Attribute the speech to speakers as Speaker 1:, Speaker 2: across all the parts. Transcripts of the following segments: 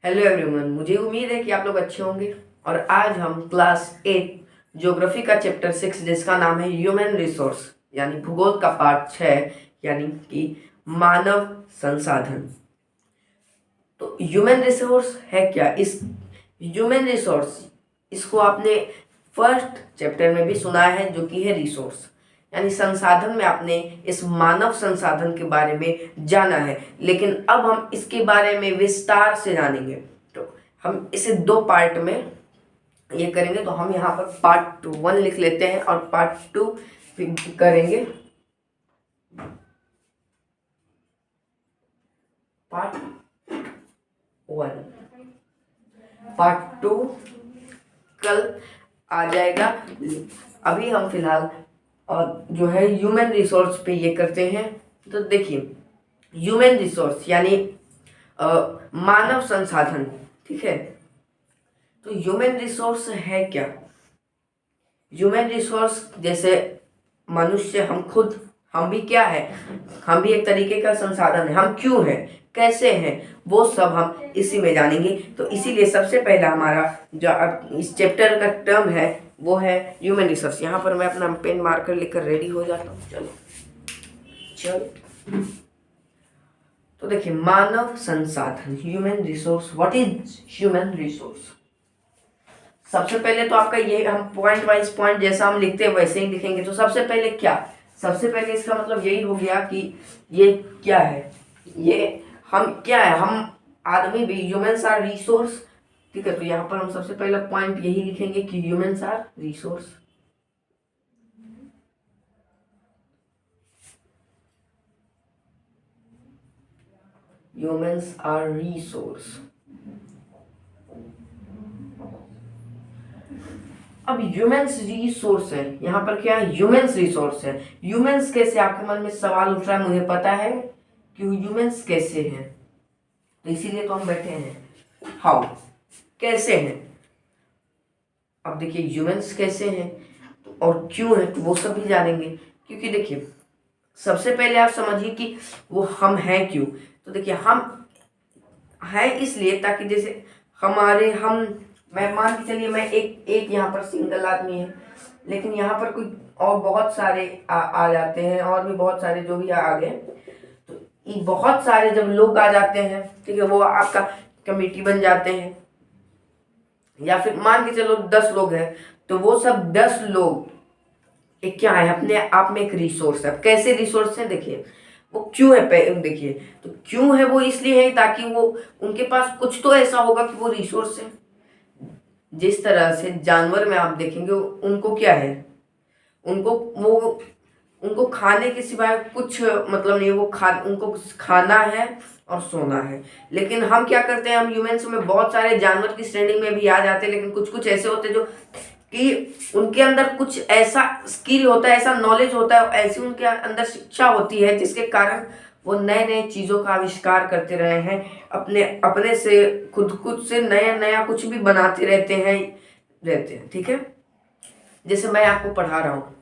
Speaker 1: Hello everyone, मुझे उम्मीद है कि आप लोग अच्छे होंगे। और आज हम क्लास 8 ज्योग्राफी का चैप्टर 6 जिसका नाम है ह्यूमन रिसोर्स यानी भूगोल का पार्ट 6 यानी कि मानव संसाधन। तो ह्यूमन रिसोर्स है क्या? इस ह्यूमन रिसोर्स इसको आपने फर्स्ट चैप्टर में भी सुना है, जो कि है रिसोर्स यानी संसाधन में आपने इस मानव संसाधन के बारे में जाना है। लेकिन अब हम इसके बारे में विस्तार से जानेंगे। तो हम इसे दो पार्ट में ये करेंगे। तो हम यहाँ पर पार्ट 1 लिख लेते हैं और पार्ट 2 करेंगे। पार्ट 1 पार्ट 2 कल आ जाएगा। अभी हम फिलहाल और जो है ह्यूमन रिसोर्स पे ये करते हैं। तो देखिए, ह्यूमन रिसोर्स यानी मानव संसाधन, ठीक है। तो ह्यूमन रिसोर्स है क्या? ह्यूमन रिसोर्स जैसे मनुष्य, हम भी क्या है? हम भी एक तरीके का संसाधन है। हम क्यों हैं, कैसे हैं, वो सब हम इसी में जानेंगे। तो इसीलिए सबसे पहला हमारा जो इस चैप्टर का टर्म है वो है ह्यूमन रिसोर्स। यहाँ पर मैं अपना पेन मार्कर लेकर रेडी हो जाता हूँ। चलो तो देखिए, मानव संसाधन, human resource. What is human resource? सबसे पहले तो आपका ये, हम पॉइंट वाइज पॉइंट जैसा हम लिखते हैं वैसे ही लिखेंगे। तो सबसे पहले क्या? सबसे पहले इसका मतलब यही हो गया कि ये क्या है, ये हम क्या है, हम आदमी भी, ह्यूमंस आर रिसोर्स, ठीक है। तो यहाँ पर हम सबसे पहला पॉइंट यही लिखेंगे कि humans are resource. Humans are resource. अब ह्यूमंस रिसोर्स है, यहाँ पर क्या है? ह्यूमंस रिसोर्स है। ह्यूमंस कैसे? आपके मन में सवाल उठ रहा है, मुझे पता है कि ह्यूमंस कैसे हैं। तो इसीलिए तो हम बैठे हैं। हाउ, कैसे हैं? अब देखिए, ह्यूमंस कैसे हैं और क्यों है, तो वो सब भी जानेंगे। क्योंकि देखिए, सबसे पहले आप समझिए कि वो हम हैं क्यों। तो देखिए, हम हैं इसलिए ताकि जैसे हमारे हम मैं मान के चलिए, मैं एक यहाँ पर सिंगल आदमी है, लेकिन यहाँ पर कोई और बहुत सारे आ जाते हैं, और भी बहुत सारे जो भी आ गए। तो ये बहुत सारे जब लोग आ जाते हैं, ठीक है, वो आपका कमेटी बन जाते हैं। या फिर मान के चलो 10 लोग हैं, तो वो सब 10 लोग एक क्या है, अपने आप में एक रिसोर्स है। कैसे रिसोर्स है? देखिए, वो क्यों है, देखिए तो क्यों है, वो इसलिए है ताकि वो, उनके पास कुछ तो ऐसा होगा कि वो रिसोर्स है। जिस तरह से जानवर में आप देखेंगे, उनको क्या है, उनको वो उनको खाने के सिवाय कुछ मतलब नहीं। उनको खाना है और सोना है। लेकिन हम क्या करते हैं, हम ह्यूमंस में बहुत सारे जानवर की श्रेणी में भी आ जाते हैं, लेकिन कुछ कुछ ऐसे होते हैं जो कि उनके अंदर कुछ ऐसा स्किल होता है, ऐसा नॉलेज होता है, ऐसी उनके अंदर शिक्षा होती है, जिसके कारण वो नए नए चीज़ों का आविष्कार करते रहे हैं। अपने अपने से खुद से नया नया कुछ भी बनाते रहते हैं, ठीक है। जैसे मैं आपको पढ़ा रहा हूँ,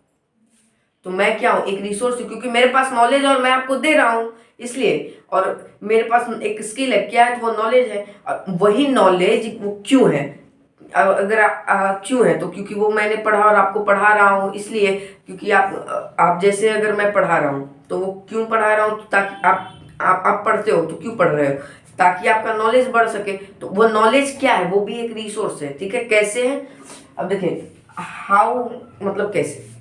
Speaker 1: तो मैं क्या हूँ, एक रिसोर्स हूँ, क्योंकि मेरे पास नॉलेज और मैं आपको दे रहा हूँ इसलिए। और मेरे पास एक स्किल है, क्या है, तो वो नॉलेज है। और वही नॉलेज वो क्यों है? अगर क्यों है, तो क्योंकि वो मैंने पढ़ा और आपको पढ़ा रहा हूँ इसलिए। क्योंकि आप जैसे, अगर मैं पढ़ा रहा हूँ तो वो क्यों पढ़ा रहा हूँ, तो ताकि आप पढ़ते हो तो क्यों पढ़ रहे हो, ताकि आपका नॉलेज बढ़ सके। तो वो नॉलेज क्या है, वो भी एक रिसोर्स है, ठीक है। कैसे है? अब देखिए, हाउ मतलब कैसे।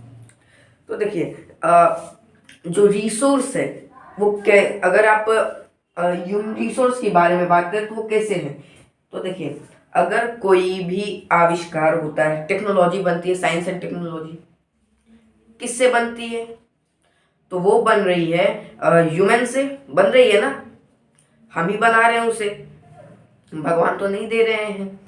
Speaker 1: तो देखिए, जो रिसोर्स है वो अगर आप रिसोर्स के बारे में बात करें तो वो कैसे है। तो देखिए, अगर कोई भी आविष्कार होता है, टेक्नोलॉजी बनती है, साइंस एंड टेक्नोलॉजी किससे बनती है? तो वो बन रही है ह्यूमन से, बन रही है ना। हम ही बना रहे हैं उसे, भगवान तो नहीं दे रहे हैं।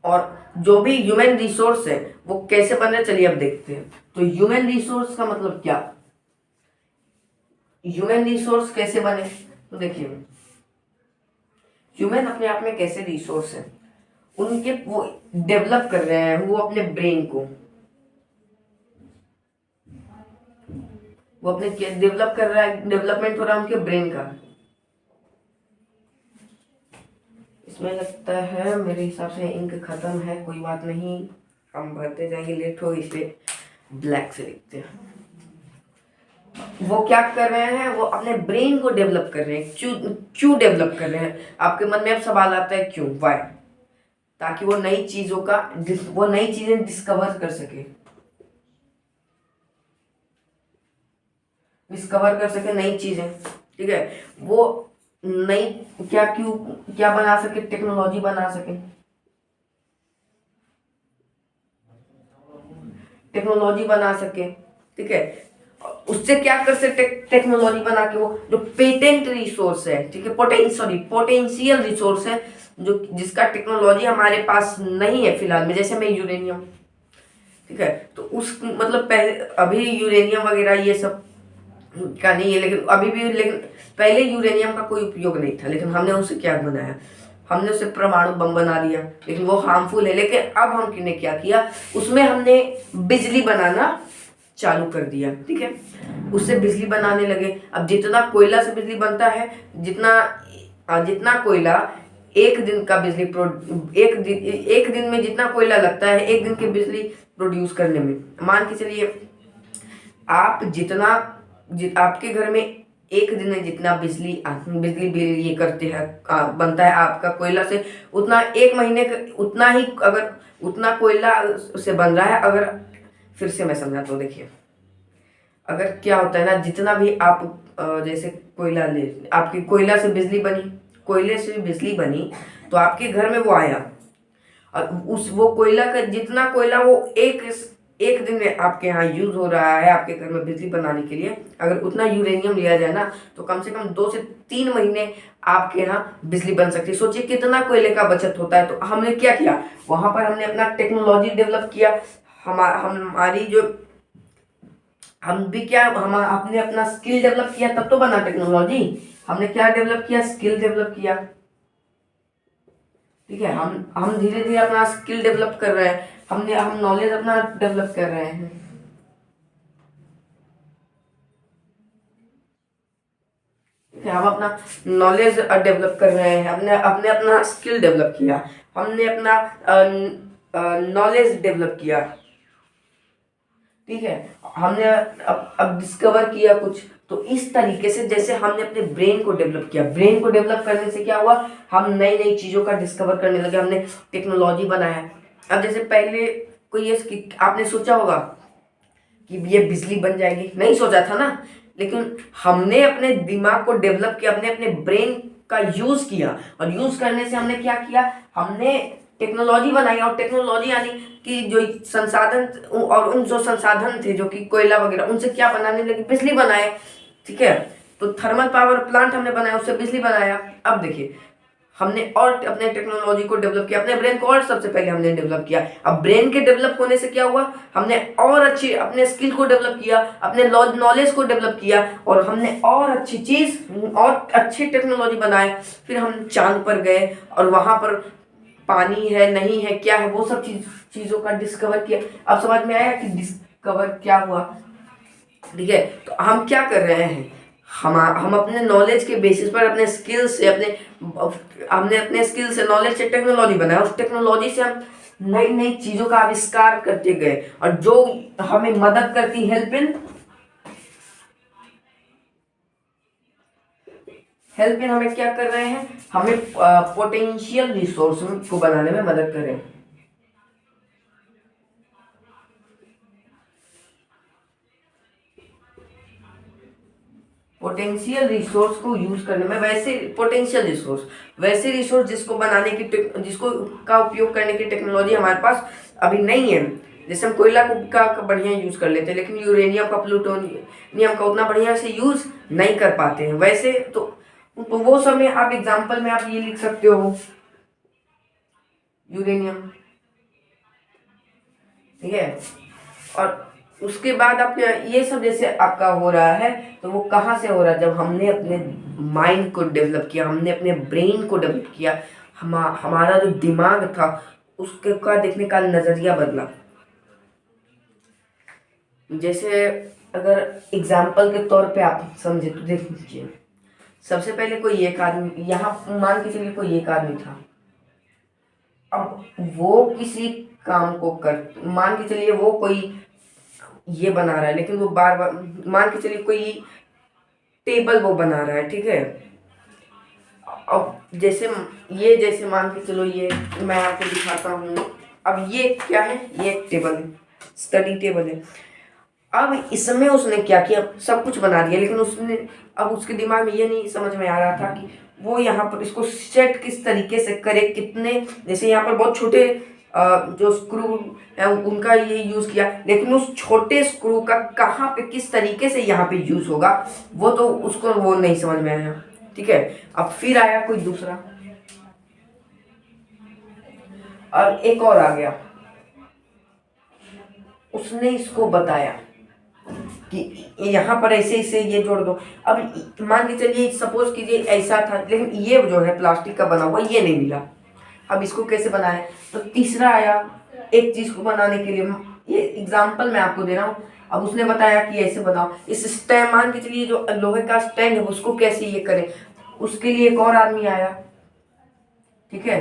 Speaker 1: और जो भी ह्यूमन रिसोर्स है वो कैसे बन रहे हैं, चलिए अब देखते हैं। तो ह्यूमन रिसोर्स का मतलब क्या, ह्यूमन रिसोर्स कैसे बने? तो देखिए, ह्यूमन अपने आप में कैसे रिसोर्स है, उनके वो डेवलप कर रहे हैं, वो अपने ब्रेन को, वो अपने डेवलप कर रहा है, डेवलपमेंट हो रहा है उनके ब्रेन का। इसमें लगता है मेरे हिसाब से इंक ख़त्म है, कोई बात नहीं, हम भरते जाएंगे, लेट हो इसलिए ब्लैक से लिखते हैं। वो क्या कर रहे हैं, वो अपने ब्रेन को डेवलप कर रहे हैं। क्यों डेवलप कर रहे हैं? आपके मन में अब सवाल आता है क्यों, वाई? ताकि वो नई चीजें डिस्कवर कर सके नई चीजें, ठीक है। वो नई क्या बना सके, टेक्नोलॉजी बना सके, ठीक है। उससे क्या कर सकते, टेक्नोलॉजी बना के वो जो पेटेंट रिसोर्स है, ठीक है, पोटेंशियल रिसोर्स है, जो जिसका टेक्नोलॉजी हमारे पास नहीं है फिलहाल में, जैसे मैं यूरेनियम, ठीक है। तो उस मतलब पहले अभी यूरेनियम वगैरह ये सब का नहीं है, लेकिन पहले यूरेनियम का कोई उपयोग नहीं था, लेकिन हमने उसे क्या बनाया, हमने उसे परमाणु बम बना दिया, लेकिन वो हार्मफुल है। लेकिन अब हमने क्या किया, उसमें हमने बिजली बनाना चालू कर दिया, ठीक है। उससे बिजली बनाने लगे। अब जितना कोयला से बिजली बनता है, जितना कोयला एक दिन का बिजली एक दिन में जितना कोयला लगता है, एक दिन की बिजली प्रोड्यूस करने में, मान के चलिए आप आपके घर में एक दिन में जितना बिजली बिल ये करते हैं, बनता है आपका कोयला से, उतना एक महीने का उतना ही, अगर उतना कोयला से बन रहा है। अगर फिर से मैं समझा तो देखिए, अगर क्या होता है ना, जितना भी आप जैसे आपकी कोयले से बिजली बनी, तो आपके घर में वो आया, और वो कोयला का जितना कोयला वो एक दिन में आपके यहाँ यूज हो रहा है आपके घर में बिजली बनाने के लिए, अगर उतना यूरेनियम लिया जाए ना, तो कम से कम 2 से 3 महीने आपके यहाँ बिजली बन सकती है। सोचिए कितना कोयले का बचत होता है। तो हमने क्या किया, वहां पर हमने अपना टेक्नोलॉजी डेवलप किया। हमारी जो हम भी क्या हम आपने अपना स्किल डेवलप किया, तब तो बना टेक्नोलॉजी। हमने क्या डेवलप किया, स्किल डेवलप किया, ठीक है। हम धीरे धीरे अपना स्किल डेवलप कर रहे हैं, हम नॉलेज अपना डेवलप कर रहे हैं, ठीक है। हम अपना नॉलेज डेवलप कर रहे हैं, हमने अपना स्किल डेवलप किया, हमने अपना नॉलेज डेवलप किया, ठीक है। हमने अब डिस्कवर किया कुछ। तो इस तरीके से जैसे हमने अपने ब्रेन को डेवलप किया, ब्रेन को डेवलप करने से क्या हुआ, हम नई नई चीज़ों का डिस्कवर करने लगे, हमने टेक्नोलॉजी बनाया। अब जैसे पहले कोई आपने सोचा होगा कि ये बिजली बन जाएगी, नहीं सोचा था ना, लेकिन हमने अपने दिमाग को डेवलप किया, अपने अपने ब्रेन का यूज किया, और यूज करने से हमने क्या किया, हमने टेक्नोलॉजी बनाई। और टेक्नोलॉजी यानी कि जो संसाधन, और उन जो संसाधन थे जो कि कोयला वगैरह, उनसे क्या बनाने लगे, बिजली बनाए, ठीक है। तो थर्मल पावर प्लांट हमने बनाया, उससे बिजली बनाया। अब देखिए, हमने और अपने टेक्नोलॉजी को डेवलप किया, अपने ब्रेन को और सबसे पहले हमने डेवलप किया। अब ब्रेन के डेवलप होने से क्या हुआ, हमने और अच्छी अपने स्किल को डेवलप किया, अपने नॉलेज को डेवलप किया, और हमने और अच्छी चीज और अच्छी टेक्नोलॉजी बनाए। फिर हम चांद पर गए, और वहां पर पानी है नहीं है क्या है, वो सब चीजों का डिस्कवर किया। अब समझ में आया कि डिस्कवर क्या हुआ, ठीक है। तो हम क्या कर रहे हैं, हम अपने नॉलेज के बेसिस पर, हमने अपने स्किल से नॉलेज से टेक्नोलॉजी बनाया। उस टेक्नोलॉजी से हम नई नई चीजों का आविष्कार करते गए, और जो हमें मदद करती, हेल्प इन हमें क्या कर रहे हैं, हमें पोटेंशियल रिसोर्स को बनाने में मदद कर रहे हैं। पोटेंशियल रिसोर्स को यूज करने में, वैसे रिसोर्स जिसको का उपयोग करने की टेक्नोलॉजी हमारे पास अभी नहीं है। जैसे हम कोयला का बढ़िया यूज कर लेते हैं, लेकिन यूरेनियम का, प्लूटोनियम का उतना बढ़िया से यूज नहीं कर पाते हैं। वैसे तो वो सब में आप एग्जाम्पल में आप ये लिख सकते हो, यूरेनियम, ठीक है। और उसके बाद आप ये सब जैसे आपका हो रहा है, तो वो कहाँ से हो रहा है, जब हमने अपने माइंड को डेवलप किया, हमने अपने ब्रेन को डेवलप किया, हमारा जो दिमाग था उसके का देखने का नजरिया बदला। जैसे अगर एग्जाम्पल के तौर पे आप समझे तो देख लीजिए, सबसे पहले कोई एक आदमी, यहाँ मान के चलिए कोई एक आदमी था, अब वो किसी काम को कर, मान के चलिए वो कोई ये बना रहा है, लेकिन वो बार बार, मान के चलिए कोई टेबल वो बना रहा है, ठीक है। अब जैसे मान के चलो, ये मैं आपको दिखाता हूँ। अब ये क्या है, ये एक टेबल है, स्टडी टेबल है। अब इसमें उसने क्या किया, सब कुछ बना दिया, लेकिन उसने अब उसके दिमाग में ये नहीं समझ में आ रहा था कि वो यहाँ पर इसको सेट किस तरीके से करे, कितने, जैसे यहाँ पर बहुत छोटे जो स्क्रू है उनका ये यूज़ किया, लेकिन उस छोटे स्क्रू का कहाँ पे किस तरीके से यहाँ पे यूज़ होगा वो तो उसको वो नहीं समझ में आया, ठीक है। अब फिर आया कोई दूसरा, और एक और आ गया, उसने इसको बताया कि यहाँ पर ऐसे ऐसे ये जोड़ दो। अब मान के चलिए सपोज कीजिए ऐसा था, लेकिन ये जो है प्लास्टिक का बना हुआ ये नहीं मिला, अब इसको कैसे बनाए। तो तीसरा आया एक चीज को बनाने के लिए, ये एग्जांपल मैं आपको दे रहा हूँ। अब उसने बताया कि ऐसे बनाओ, इस स्टैंड, मान के चलिए जो लोहे का स्टैंड है उसको कैसे ये करें, उसके लिए एक और आदमी आया, ठीक है।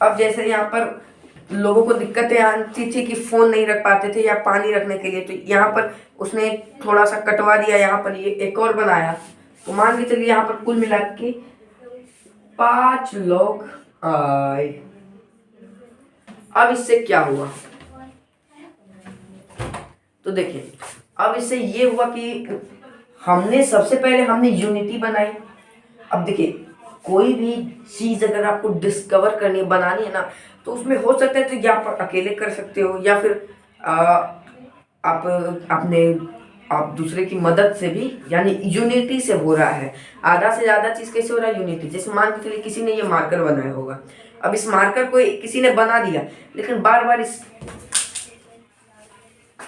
Speaker 1: अब जैसे यहाँ पर लोगों को दिक्कतें आती थी कि फोन नहीं रख पाते थे या पानी रखने के लिए, तो यहाँ पर उसने थोड़ा सा कटवा दिया, यहाँ पर ये एक और बनाया। तो मान के चलिए यहाँ पर कुल मिला के 5 लोग आए। अब इससे क्या हुआ, तो देखिए अब इससे ये हुआ कि सबसे पहले हमने यूनिटी बनाई। अब देखिए कोई भी चीज अगर आपको डिस्कवर करनी बनानी है ना, तो उसमें हो सकता है तो या आप अकेले कर सकते हो, या फिर आप अपने आप दूसरे की मदद से भी, यानी यूनिटी से हो रहा है। आधा से ज्यादा चीज कैसे हो रहा है, यूनिटी। जैसे मान के चलिए किसी ने ये मार्कर बनाया होगा, अब इस मार्कर को किसी ने बना दिया, लेकिन बार बार इस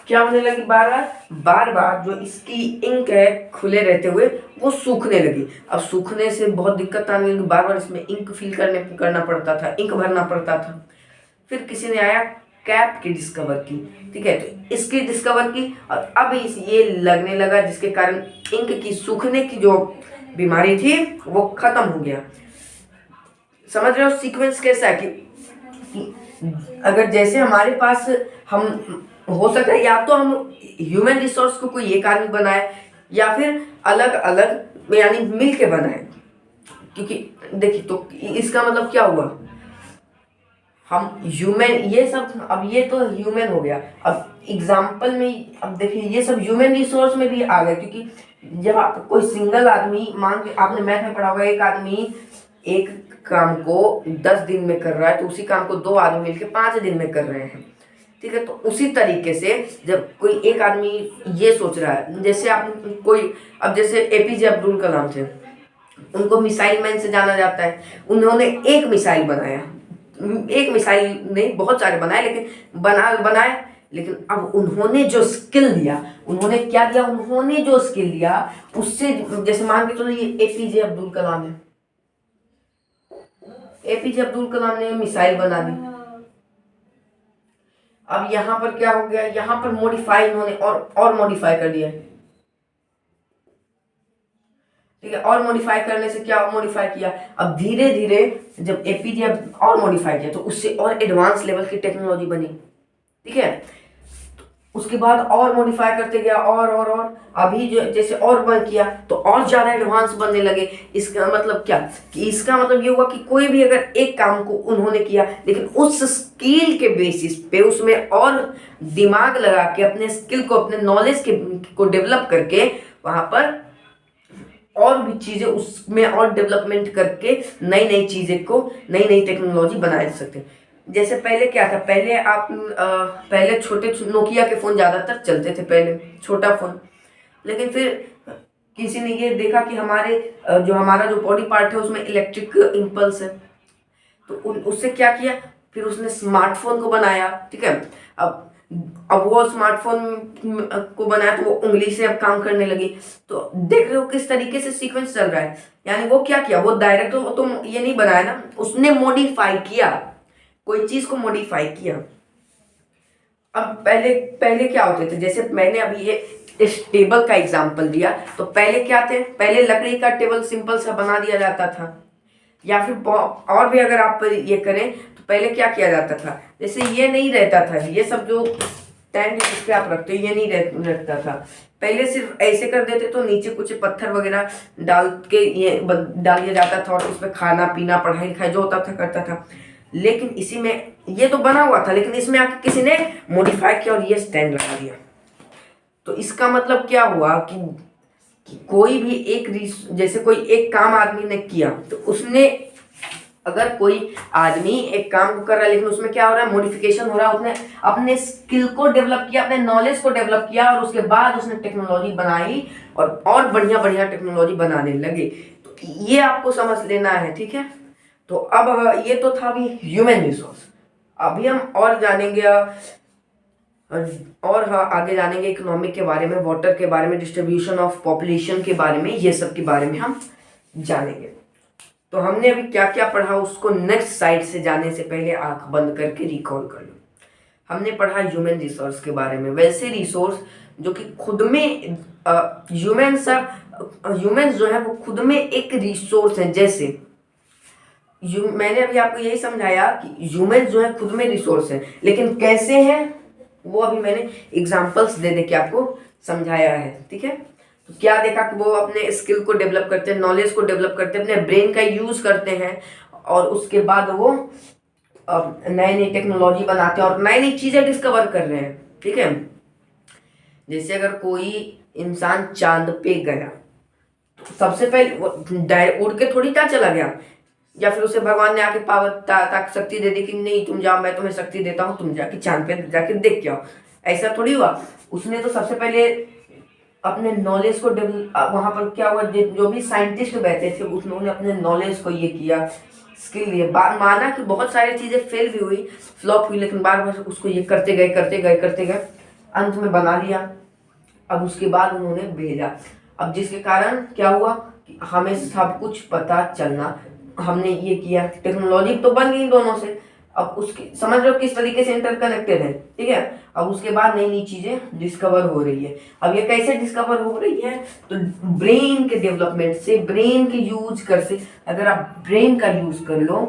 Speaker 1: क्या होने लगी, बार बार जो इसकी इंक है खुले रहते हुए वो सूखने लगी। अब सूखने से बहुत दिक्कत आने लगी, बार बार इसमें इंक फिल करना पड़ता था, इंक भरना पड़ता था। फिर किसी ने आया कैप की डिस्कवर की, ठीक है, तो इसकी डिस्कवर की, और अब ये लगने लगा, जिसके कारण इंक की सूखने की जो बीमारी थी वो खत्म हो गया। समझ रहे हो सीक्वेंस कैसा है कि अगर जैसे हमारे पास हम हो सकता है, या तो हम ह्यूमन रिसोर्स को कोई एक आदमी बनाए, या फिर अलग अलग यानी मिल के बनाए। क्योंकि देखिए तो इसका मतलब क्या हुआ, हम ह्यूमन ये सब, अब ये तो ह्यूमन हो गया। अब एग्जाम्पल में अब देखिए ये सब ह्यूमन रिसोर्स में भी आ गए, क्योंकि जब आप कोई सिंगल आदमी, मान के आपने मैथ में पढ़ा होगा, एक आदमी एक काम को 10 दिन में कर रहा है, तो उसी काम को 2 आदमी मिलकर 5 दिन में कर रहे हैं, ठीक है। तो उसी तरीके से जब कोई एक आदमी ये सोच रहा है, जैसे आप कोई, अब जैसे एपीजे अब्दुल कलाम थे, उनको मिसाइल मैन से जाना जाता है। उन्होंने एक मिसाइल बनाया, एक मिसाइल नहीं बहुत सारे बनाए, लेकिन बनाए, लेकिन अब उन्होंने जो स्किल दिया, उन्होंने क्या दिया, उन्होंने जो स्किल दिया उससे, जैसे मान के चलो ये एपीजे अब्दुल कलाम है, एपीजे अब्दुल कलाम ने मिसाइल बना दी। अब यहाँ पर क्या हो गया, यहाँ पर मॉडिफाई इन्होंने और मॉडिफाई कर दिया, ठीक है। और मॉडिफाई करने से क्या मॉडिफाई किया, अब धीरे धीरे जब एपीजे और मॉडिफाई किया तो उससे और एडवांस लेवल की टेक्नोलॉजी बनी, ठीक है। उसके बाद और मॉडिफाई करते गया, और अभी जो जैसे और बन किया तो और ज़्यादा एडवांस बनने लगे। इसका मतलब क्या, कि इसका मतलब ये हुआ कि कोई भी अगर एक काम को उन्होंने किया, लेकिन उस स्किल के बेसिस पे उसमें और दिमाग लगा के, अपने स्किल को, अपने नॉलेज को डेवलप करके, वहाँ पर और भी चीज़ें उसमें और डेवलपमेंट करके नई नई चीज़ें को, नई नई टेक्नोलॉजी बना सकते हैं। जैसे पहले क्या था, पहले छोटे नोकिया के फ़ोन ज़्यादातर चलते थे, पहले छोटा फ़ोन। लेकिन फिर किसी ने ये देखा कि हमारा जो बॉडी पार्ट है उसमें इलेक्ट्रिक इम्पल्स है, तो उससे क्या किया, फिर उसने स्मार्टफोन को बनाया, ठीक है। अब वो स्मार्टफोन को बनाया तो वो उंगली से अब काम करने लगी। तो देख रहे हो किस तरीके से सीक्वेंस चल रहा है। यानी वो क्या किया, वो डायरेक्ट तो ये नहीं बनाया ना, उसने मॉडिफाई किया, कोई चीज को मॉडिफाई किया। अब पहले क्या होते थे, जैसे मैंने अभी ये इस टेबल का एग्जांपल दिया, तो पहले क्या थे, पहले लकड़ी का टेबल सिंपल सा बना दिया जाता था, या फिर और भी अगर आप ये करें तो पहले क्या किया जाता था, जैसे ये नहीं रहता था, ये सब जो स्टैंड जिस पे आप रखते हो ये नहीं रहता था, पहले सिर्फ ऐसे कर देते तो नीचे कुछ पत्थर वगैरह डाल के ये डाल दिया जाता था और उस पर खाना पीना पढ़ाई लिखाई जो होता था करता था। लेकिन इसी में ये तो बना हुआ था, लेकिन इसमें आके किसी ने मॉडिफाई किया और ये स्टैंड लगा दिया। तो इसका मतलब क्या हुआ कि कोई भी जैसे कोई एक काम आदमी ने किया तो उसने, अगर कोई आदमी एक काम को कर रहा है लेकिन उसमें क्या हो रहा है, मॉडिफिकेशन हो रहा है, उसने अपने स्किल को डेवलप किया, अपने नॉलेज को डेवलप किया और उसके बाद उसने टेक्नोलॉजी बनाई और बढ़िया बढ़िया टेक्नोलॉजी बनाने लगे। तो ये आपको समझ लेना है, ठीक है। तो अब ये तो था भी ह्यूमन रिसोर्स। अभी हम और जानेंगे और हाँ आगे जानेंगे इकोनॉमिक के बारे में, वाटर के बारे में, डिस्ट्रीब्यूशन ऑफ पॉपुलेशन के बारे में, ये सब के बारे में हम जानेंगे। तो हमने अभी क्या क्या पढ़ा उसको नेक्स्ट साइड से जाने से पहले आंख बंद करके रिकॉल कर लो। हमने पढ़ा ह्यूमन रिसोर्स के बारे में, वैसे रिसोर्स जो कि खुद में ह्यूमंस जो है वो खुद में एक रिसोर्स है। जैसे मैंने अभी आपको यही समझाया कि ह्यूमंस जो है खुद में रिसोर्स है, लेकिन कैसे हैं वो अभी मैंने एग्जांपल्स दे के आपको समझाया है, ठीक है। तो क्या देखा कि वो अपने स्किल को डेवलप करते हैं, नॉलेज को डेवलप करते हैं, अपने ब्रेन का यूज करते हैं और उसके बाद वो नई नई टेक्नोलॉजी बनाते हैं और नई नई चीजें डिस्कवर कर रहे हैं, ठीक है। जैसे अगर कोई इंसान चांद पे गया तो सबसे पहले उड़ के थोड़ी क्या चला गया, या फिर उसे भगवान ने आके पावर शक्ति दे दी कि नहीं तुम जाओ मैं तुम्हें शक्ति देता हूँ तुम जाके चांद पे जाके देख के आओ, ऐसा थोड़ी हुआ। उसने तो सबसे पहले अपने नॉलेज को डेवलप, वहां पर क्या हुआ, जो भी साइंटिस्ट बैठे थे उन्होंने अपने नॉलेज को ये किया, स्किल लिए, माना कि बहुत सारी चीजें फेल भी हुई, फ्लॉप हुई, लेकिन बार बार उसको ये करते गए अंत में बना लिया। अब उसके बाद उन्होंने भेजा, अब जिसके कारण क्या हुआ कि हमें सब कुछ पता चलना, हमने ये किया, टेक्नोलॉजी तो बन गई दोनों से। अब उसकी समझ रहे हो किस तरीके से इंटरकनेक्टेड है, ठीक है। अब उसके बाद नई नई चीजें डिस्कवर हो रही है। अब ये कैसे डिस्कवर हो रही है, तो ब्रेन के डेवलपमेंट से, ब्रेन के यूज कर से, अगर आप ब्रेन का यूज कर लो,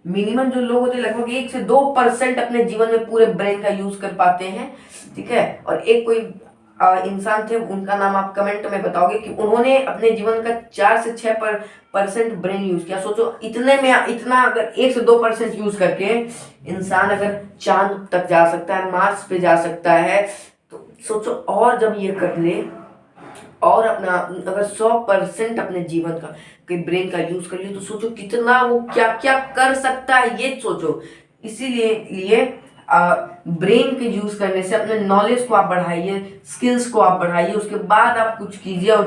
Speaker 1: मिनिमम जो लोग होते हैं लगभग 1 से 2% अपने जीवन में पूरे ब्रेन का यूज कर पाते हैं, ठीक है। और एक कोई इंसान थे, उनका नाम आप कमेंट में बताओगे कि उन्होंने अपने जीवन का 4 से 6% ब्रेन यूज किया। सोचो इतने में, इतना अगर 1 से 2% यूज करके इंसान अगर चांद तक जा सकता है, मार्स पे जा सकता है, तो सोचो और जब ये कर ले और अपना अगर 100% अपने जीवन का ब्रेन का यूज कर ले, तो सोचो कितना वो क्या क्या कर सकता है, ये सोचो। इसीलिए ब्रेन के यूज करने से अपने नॉलेज को आप बढ़ाइए, स्किल्स को आप बढ़ाइए, उसके बाद आप कुछ कीजिए और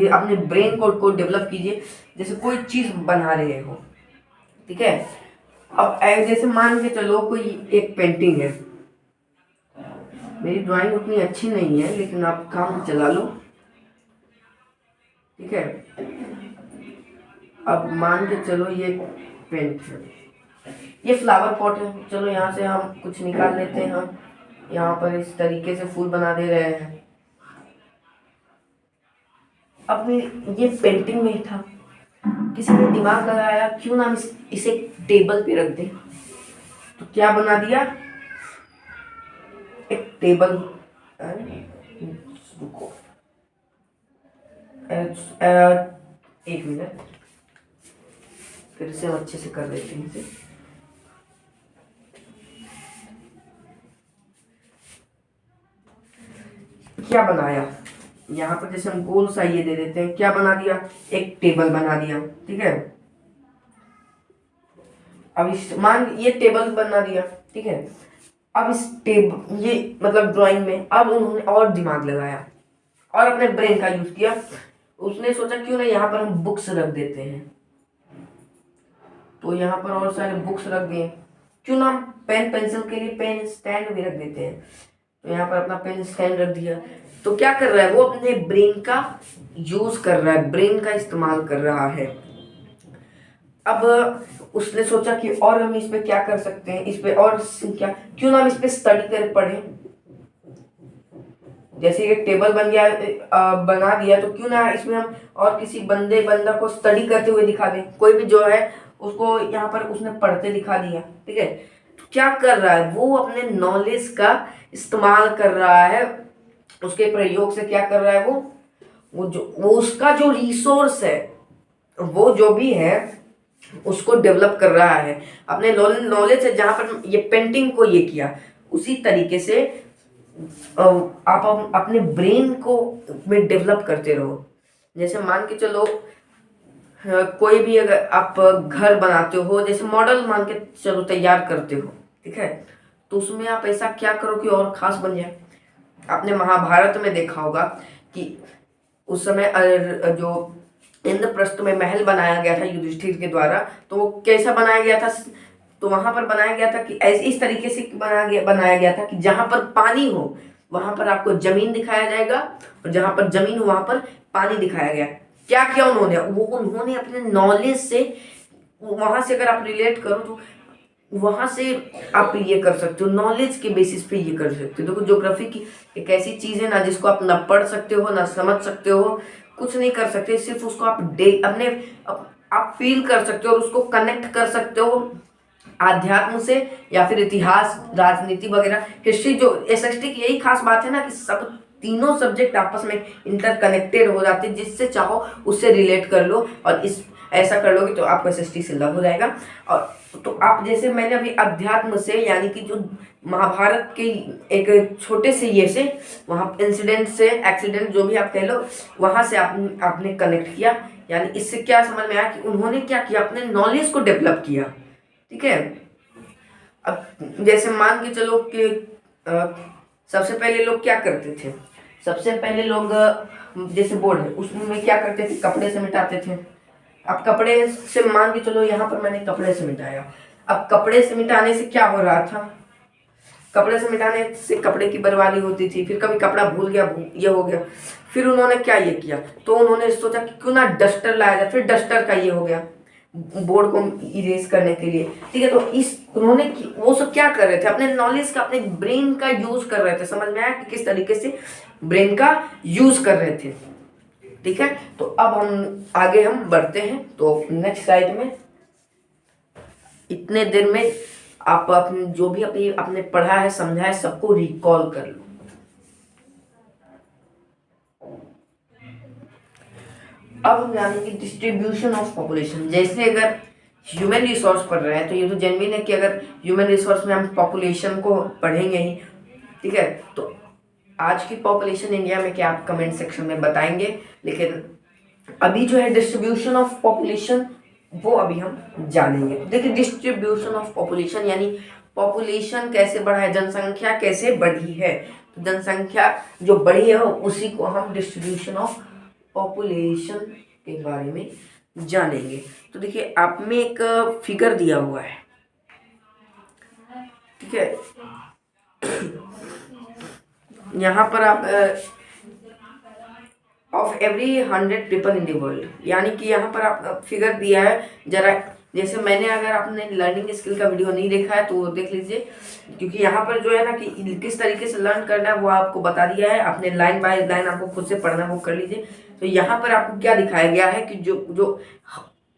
Speaker 1: अपने ब्रेन को डेवलप कीजिए, जैसे कोई चीज बना रहे हो, ठीक है। अब जैसे मान के चलो कोई एक पेंटिंग है, मेरी ड्राइंग उतनी अच्छी नहीं है लेकिन आप काम चला लो, ठीक है। अब मान के चलो ये पेंट है, ये फ्लावर पॉट है, चलो यहाँ से हम कुछ निकाल लेते हैं, हम यहाँ पर इस तरीके से फूल बना दे रहे हैं। अब ये पेंटिंग में ही था, किसी ने दिमाग लगाया क्यों ना इसे टेबल पे रख दे, तो क्या बना दिया, एक टेबल। रुको एक मिनट, फिर से हम अच्छे से कर देते हैं इसे। क्या बनाया, यहाँ पर जैसे हम गोल सा ये दे देते हैं, क्या बना दिया, एक टेबल बना दिया, ठीक है। अब इस मान ये टेबल बना दिया, ठीक है। अब इस टेबल ये मतलब ड्राइंग में अब उन्होंने और दिमाग लगाया और अपने ब्रेन का यूज किया। उसने सोचा क्यों ना यहाँ पर हम बुक्स रख देते हैं, तो यहाँ पर और सारे बुक्स रख दिए, क्यों ना हम पेन पेंसिल के लिए पेन स्टैंड भी रख देते हैं, तो यहाँ पर अपना पेन स्टैंड रख दिया। तो क्या कर रहा है, वो अपने ब्रेन का यूज कर रहा है, ब्रेन का इस्तेमाल कर रहा है। अब उसने सोचा कि और हम इस पे क्या कर सकते हैं, इस पे और क्या, क्यों ना हम इस पे स्टडी कर पढ़े, जैसे एक टेबल बन गया, बना दिया, तो क्यों ना इसमें हम और किसी बंदा को स्टडी करते हुए दिखा दें। कोई भी जो है उसको यहाँ पर उसने पढ़ते दिखा दिया, ठीक है। तो क्या कर रहा है वो, अपने नॉलेज का इस्तेमाल कर रहा है। उसके प्रयोग से क्या कर रहा है वो उसका जो रिसोर्स है, वो जो भी है उसको डेवलप कर रहा है। अपने नॉलेज से जहाँ पर ये पेंटिंग को ये किया, उसी तरीके से आप अपने ब्रेन को में डेवलप करते रहो। जैसे मान के चलो, कोई भी अगर आप घर बनाते हो, जैसे मॉडल मान के चलो तैयार करते हो, ठीक है, तो उसमें आप ऐसा क्या करो कि और खास बन जाए। आपने महाभारत में देखा होगा कि उस समय जो इंद्रप्रस्थ में महल बनाया गया था युधिष्ठिर के द्वारा, तो वो कैसा बनाया गया था, तो वहां पर बनाया गया था कि ऐसे इस तरीके से बनाया गया था कि जहां पर पानी हो वहां पर आपको जमीन दिखाया जाएगा, और जहां पर जमीन हो वहां पर पानी दिखाया गया। क्या किया उन्होंने अपने नॉलेज से, वहां से अगर आप रिलेट करो तो वहां से आप ये कर सकते हो, नॉलेज के बेसिस पे ये कर सकते हो। देखो ज्योग्राफी की एक ऐसी चीज है ना जिसको आप ना पढ़ सकते हो ना समझ सकते हो, कुछ नहीं कर सकते, सिर्फ उसको आप आप फील कर सकते हो और उसको कनेक्ट कर सकते हो आध्यात्म से, या फिर इतिहास, राजनीति वगैरह, हिस्ट्री। जो एसएसटी की यही खास बात है ना कि सब तीनों सब्जेक्ट आपस में इंटरकनेक्टेड हो जाते हैं, जिससे चाहो उससे रिलेट कर लो, और इस ऐसा कर लोगे तो आपका एसएसटी से लव हो जाएगा। और तो आप जैसे मैंने अभी अध्यात्म से, यानी कि जो महाभारत के एक छोटे से ये से वहाँ इंसिडेंट से, एक्सीडेंट जो भी आप कह लो, वहाँ से आपने कनेक्ट किया। यानी इससे क्या समझ में आया कि उन्होंने क्या किया, अपने नॉलेज को डेवलप किया, ठीक है। अब जैसे मान के चलो कि सबसे पहले लोग क्या करते थे, सबसे पहले लोग जैसे बोर्ड है उसमें क्या करते थे, कपड़े से मिटाते थे। अब कपड़े से मान के चलो यहाँ पर मैंने कपड़े से मिटाया, अब कपड़े से मिटाने से क्या हो रहा था, कपड़े से मिटाने से कपड़े की बर्बादी होती थी, फिर कभी कपड़ा भूल गया, ये हो गया। फिर उन्होंने क्या ये किया, तो उन्होंने सोचा कि क्यों ना डस्टर लाया जाए, फिर डस्टर का ये हो गया बोर्ड को इरेज करने के लिए, ठीक है। तो इस उन्होंने वो सब क्या कर रहे थे, अपने नॉलेज का, अपने ब्रेन का यूज कर रहे थे। समझ में आया कि किस तरीके से ब्रेन का यूज कर रहे थे, ठीक है। तो अब हम आगे हम बढ़ते हैं, तो नेक्स्ट स्लाइड में इतने देर में आप अपने जो भी आपने पढ़ा है, समझा है, सबको रिकॉल कर लो। अब हम जानेंगे डिस्ट्रीब्यूशन ऑफ पॉपुलेशन। जैसे अगर ह्यूमन रिसोर्स पढ़ रहे हैं तो ये तो जेन्युइन है कि अगर ह्यूमन रिसोर्स में हम पॉपुलेशन को पढ़ेंगे ही, ठीक है। तो आज की पॉपुलेशन इंडिया में क्या, आप कमेंट सेक्शन में बताएंगे। लेकिन अभी जो है डिस्ट्रीब्यूशन ऑफ पॉपुलेशन वो अभी हम जानेंगे। देखिए डिस्ट्रीब्यूशन ऑफ पॉपुलेशन यानी पॉपुलेशन कैसे बढ़ा है, जनसंख्या कैसे बढ़ी है। तो जनसंख्या जो बढ़ी है उसी को हम डिस्ट्रीब्यूशन ऑफ पॉपुलेशन के बारे में जानेंगे। तो देखिए आप में एक फिगर दिया हुआ है, ठीक है। यहाँ पर आप of every 100 people in the world, यानी कि यहाँ पर आप फिगर दिया है जरा। जैसे मैंने, अगर आपने लर्निंग स्किल का वीडियो नहीं देखा है तो वो देख लीजिए, क्योंकि यहाँ पर जो है ना कि किस तरीके से लर्न करना है वो आपको बता दिया है। आपने लाइन बाय लाइन आपको खुद से पढ़ना वो कर लीजिए। तो यहाँ पर आपको क्या दिखाया गया है कि जो जो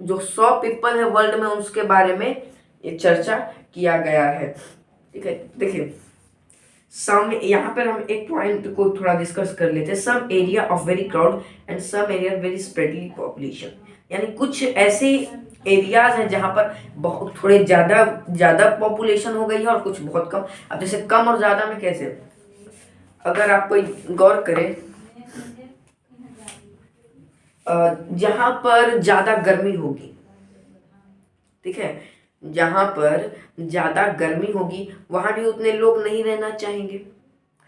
Speaker 1: जो 100 पीपल है वर्ल्ड में, उसके बारे में ये चर्चा किया गया है, ठीक है। देखिए सम, यहाँ पर हम एक पॉइंट को थोड़ा डिस्कस कर लेते हैं। Some area of very crowd and some area very spreadly population, यानी कुछ ऐसे एरियाज हैं जहाँ पर बहुत थोड़े ज़्यादा पॉपुलेशन हो गई है और कुछ बहुत कम। अब जैसे कम और ज़्यादा में कैसे, अगर आप कोई गौर करें, जहाँ पर ज़्यादा गर्मी होगी, ठीक है, जहां पर ज्यादा गर्मी होगी वहां भी उतने लोग नहीं रहना चाहेंगे,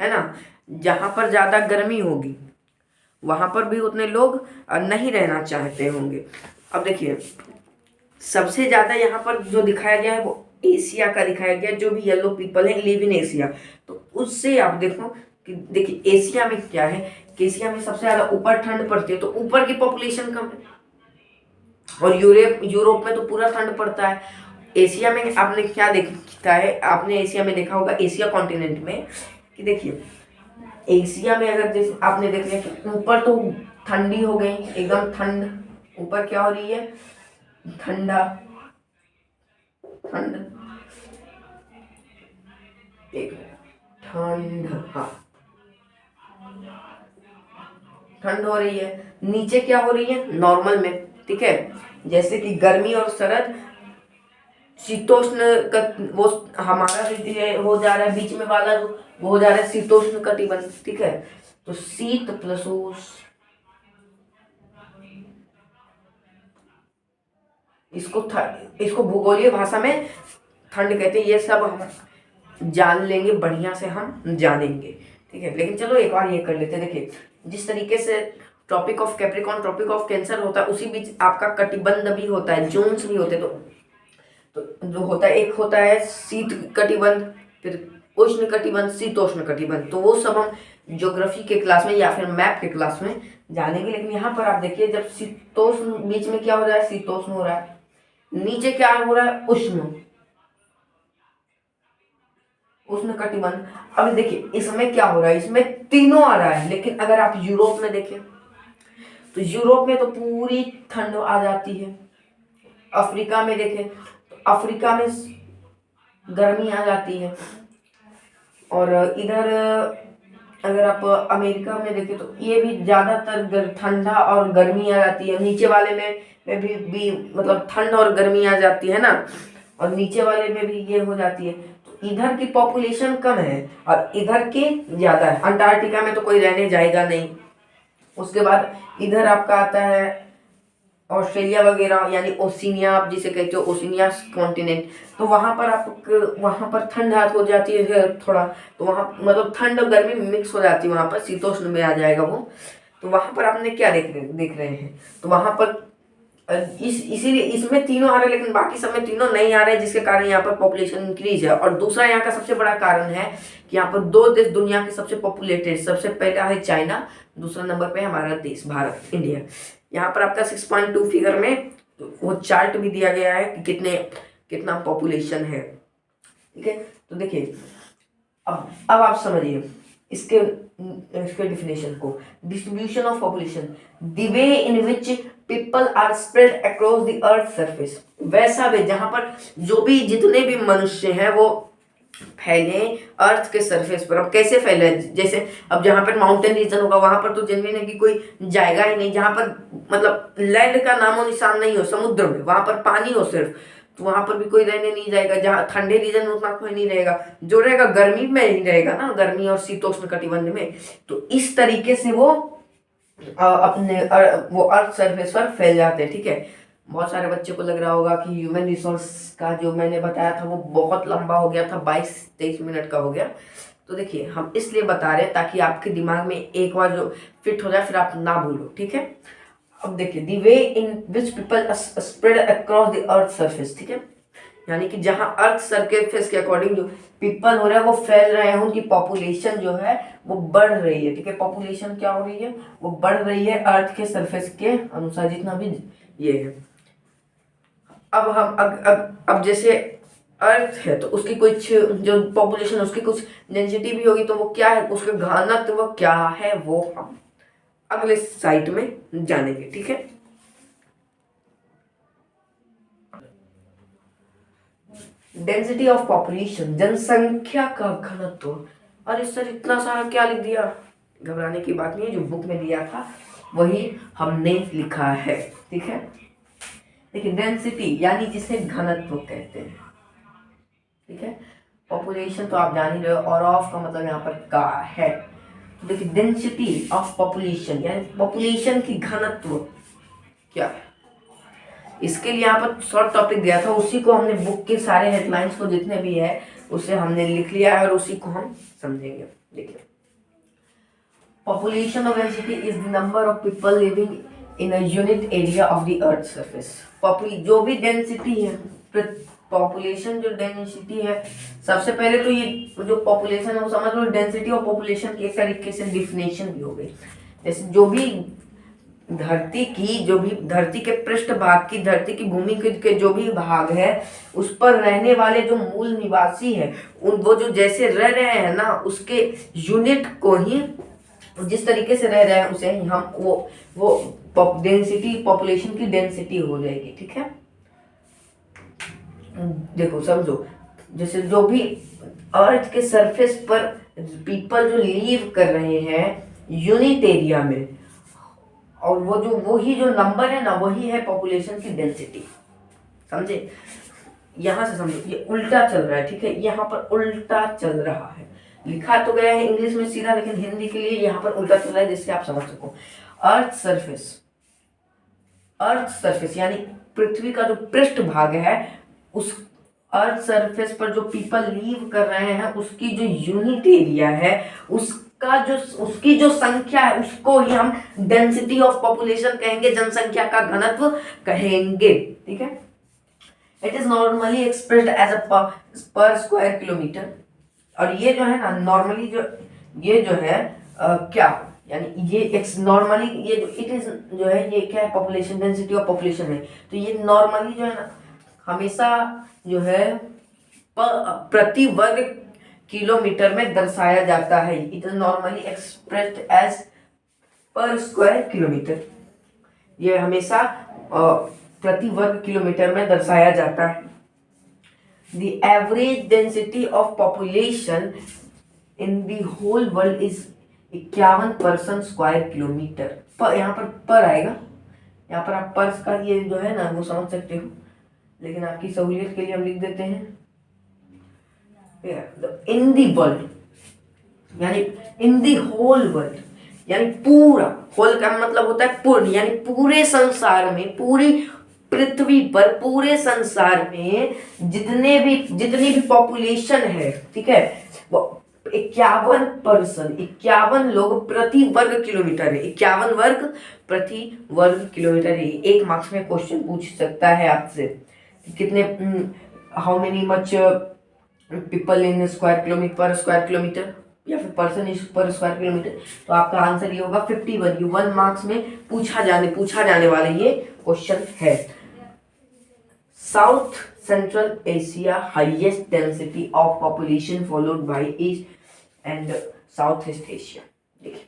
Speaker 1: है ना। जहां पर ज्यादा गर्मी होगी वहां पर भी उतने लोग नहीं रहना चाहते होंगे। अब देखिए सबसे ज्यादा यहाँ पर जो दिखाया गया है वो एशिया का दिखाया गया, जो भी येलो पीपल है लिव इन एशिया। तो उससे आप देखो कि देखिए एशिया में क्या है कि एशिया में सबसे ज्यादा ऊपर ठंड पड़ती है, तो ऊपर की पॉपुलेशन कम है। और यूरोप में तो पूरा ठंड पड़ता है। एशिया में आपने क्या देखा है, आपने एशिया में देखा होगा, एशिया कॉन्टिनेंट में कि देखिए एशिया में अगर जैसे आपने देख लिया कि ऊपर तो ठंडी हो गई एकदम ठंड, ऊपर क्या हो रही है, ठंडा ठंड, एक ठंड, हाँ ठंड हो रही है। नीचे क्या हो रही है, नॉर्मल में, ठीक है। जैसे कि गर्मी और शरद, शीतोष्ण का वो हमारा ये हो जा रहा है बीच में वाला, वो हो जा रहा है शीतोष्ण कटिबंध, ठीक है। तो शीत प्लस उष्ण, इसको भूगोलीय भाषा में ठंड कहते हैं। ये सब हम जान लेंगे, बढ़िया से हम जानेंगे, ठीक है। लेकिन चलो एक बार ये कर लेते हैं। देखिए जिस तरीके से tropic of Capricorn, tropic of cancer होता है, उसी बीच आपका कटिबंध भी होता है, जोन्स भी होते हैं। तो जो होता है, एक होता है शीत कटिबंध, फिर उष्ण कटिबंध, शीतोष्ण कटिबंध। तो वो सब हम ज्योग्राफी के क्लास में या फिर मैप के क्लास में जानेंगे। लेकिन यहाँ पर आप देखिए, जब शीतोष्ण बीच में क्या हो रहा है, शीतोष्ण हो रहा है, नीचे क्या हो रहा है, उष्ण, उष्ण कटिबंध। अब देखिए इसमें क्या हो रहा है, इसमें तीनों आ रहा है। लेकिन अगर आप यूरोप में देखें तो यूरोप में तो पूरी ठंड आ जाती है। अफ्रीका में देखें तो अफ्रीका में गर्मी आ जाती है। और इधर अगर आप अमेरिका में देखें तो ये भी ज़्यादातर ठंडा और गर्मी आ जाती है। नीचे वाले में भी मतलब ठंड और गर्मी आ जाती है ना, और नीचे वाले में भी ये हो जाती है। तो इधर की पॉपुलेशन कम है और इधर की ज़्यादा है। अंटार्कटिका में तो कोई रहने जाएगा नहीं। उसके बाद इधर आपका आता है ऑस्ट्रेलिया वगैरह, यानी ओशिनिया आप जिसे कहते हो, ओशिनिया कॉन्टिनेंट। तो वहाँ पर वहाँ पर ठंड हो जाती है थोड़ा। तो वहाँ मतलब ठंड और गर्मी मिक्स हो जाती है, वहाँ पर शीतोष्ण में आ जाएगा वो। तो वहाँ पर आपने क्या देख रहे हैं, तो वहाँ पर इसीलिए इसमें तीनों आ रहे हैं, लेकिन बाकी सब में तीनों नहीं आ रहे हैं, जिसके कारण यहाँ पर पॉपुलेशन इंक्रीज है। और दूसरा यहाँ का सबसे बड़ा कारण है कि यहाँ पर दो देश दुनिया के सबसे पॉपुलेटेड, सबसे पहला है चाइना, दूसरा नंबर पे हमारा देश भारत, इंडिया। यहाँ पर आपका 6.2 फिगर में वो चार्ट भी दिया गया है कि कितना पॉपुलेशन है, ठीक है। तो देखिए अब आप समझिए इसके डिफिनेशन को। Distribution of population, the way in which people are spread across the earth surface. वैसा वे जहां पर जो भी जितने भी मनुष्य हैं वो फैले अर्थ के सरफेस पर। अब कैसे फैले, जैसे अब जहां पर माउंटेन रीजन होगा वहां पर तो जनरली है कि कोई जाएगा ही नहीं, जहां पर मतलब लैंड का नामो निशान नहीं हो, समुद्र में वहां पर पानी हो सिर्फ, तो वहां पर भी कोई रहने नहीं जाएगा। जहाँ ठंडे रीजन में उतना कोई नहीं रहेगा, जो रहेगा गर्मी में ही रहेगा ना, गर्मी और शीतोष्ण कटिबंध में। तो इस तरीके से वो वो अर्थ सरफेस पर फैल जाते हैं, ठीक है। बहुत सारे बच्चे को लग रहा होगा कि ह्यूमन रिसोर्स का जो मैंने बताया था वो बहुत लंबा हो गया था, 22-23 मिनट का हो गया। तो देखिए हम इसलिए बता रहे हैं ताकि आपके दिमाग में एक बार जो फिट हो जाए फिर आप ना भूलो, ठीक है। अब देखिए the way in which people spread across the earth surface, ठीक है। यानी कि जहां अर्थ सरफेस के अकॉर्डिंग जो पीपल हो रहे हैं वो फैल रहे हैं, उनकी पॉपुलेशन जो है वो बढ़ रही है, ठीक है। पॉपुलेशन क्या हो रही है, वो बढ़ रही है अर्थ के सरफेस के अनुसार, जितना भी ये है। अब हम अब जैसे अर्थ है तो उसकी कुछ जो पॉपुलेशन, उसकी कुछ डेंसिटी भी होगी, तो वो क्या है, उसका घनत्व क्या है, वो हम अगले साइट में जानेंगे, ठीक है। डेंसिटी ऑफ पॉपुलेशन, जनसंख्या का घनत्व। अरे सर इतना सारा क्या लिख दिया, घबराने की बात नहीं है, जो बुक में दिया था वही हमने लिखा है, ठीक है। देखिए डेंसिटी यानी जिसे घनत्व कहते हैं, ठीक है। पॉपुलेशन तो आप जान ही रहे हो, और ऑफ का मतलब यहाँ पर का है। तो देखिए डेंसिटी ऑफ पॉपुलेशन यानी पॉपुलेशन की घनत्व क्या है, इसके लिए यहाँ पर शॉर्ट टॉपिक दिया था, उसी को हमने बुक के सारे हेडलाइंस को जितने भी है उसे हमने लिख लिया है और उसी को हम समझेंगे। देखिए population of density is the number of people living in a unit area of the earth surface. जो भी डेंसिटी है, पॉपुलेशन जो डेंसिटी है, सबसे पहले तो ये जो पॉपुलेशन है वो समझ लो, डेंसिटी ऑफ पॉपुलेशन की एक तरीके से डिफिनेशन भी हो गई। जैसे जो भी धरती के पृष्ठभाग की, धरती की भूमि के जो भी भाग है उस पर रहने वाले जो मूल निवासी है, वो जो जैसे रह रहे हैं ना, उसके यूनिट को ही, जिस तरीके से रह रहे हैं उसे हम वो डेंसिटी, पॉपुलेशन की डेंसिटी हो जाएगी। ठीक है, देखो समझो, जैसे जो भी अर्थ के सरफेस पर पीपल जो लीव कर रहे हैं यूनिट एरिया में, और वही जो नंबर है ना, वही है पॉपुलेशन की डेंसिटी। समझे? यहां से समझो, ये उल्टा चल रहा है। ठीक है, यहाँ पर उल्टा चल रहा है, लिखा तो गया है इंग्लिश में सीधा, लेकिन हिंदी के लिए यहाँ पर उल्टा चल रहा है, जिससे आप समझ सको। अर्थ सरफेस यानी पृथ्वी का जो पृष्ठ भाग है, उस अर्थ सरफेस पर जो पीपल लीव कर रहे हैं उसकी जो यूनिट एरिया है, उसकी जो संख्या है, उसको ही हम डेंसिटी ऑफ पॉपुलेशन कहेंगे, जनसंख्या का घनत्व कहेंगे। ठीक है, it is normally expressed as a per square kilometre. और ये जो है ना, नॉर्मली ये जो है क्या, यानी ये नॉर्मली ये जो इट इज जो है, ये क्या है, पॉपुलेशन, डेंसिटी ऑफ पॉपुलेशन है। तो ये नॉर्मली जो है ना, हमेशा जो है प्रति वर्ग किलोमीटर में दर्शाया जाता है। It is normally expressed as per square kilometre. ये हमेशा प्रति वर्ग किलोमीटर में दर्शाया जाता है। The average density of population in the whole world is 51 person square kilometre. पर यहाँ पर आएगा, यहाँ पर आप पर्स का ये जो है ना वो समझ सकते हो, लेकिन आपकी सहूलियत के लिए हम लिख देते हैं इन दी वर्ल्ड, यानी इन दी होल वर्ल्ड, यानी पूरा, होल का मतलब होता है पूर्ण, यानी पूरे संसार में, पूरी पृथ्वी पर, पूरे संसार में जितनी भी पॉपुलेशन है, ठीक है, वो 51 लोग प्रति वर्ग किलोमीटर है। 51 वर्ग प्रति वर्ग किलोमीटर है। एक मार्क्स में क्वेश्चन पूछ सकता है आपसे, कितने, how many much people in square kilometre पर स्क्वायर किलोमीटर, या फिर पर्सन इज पर स्क्वायर किलोमीटर। तो आपका आंसर ये होगा 51। ये 1 मार्क्स में पूछा जाने वाला ये क्वेश्चन है। South central Asia highest density of population followed by east and south east Asia. देखिए,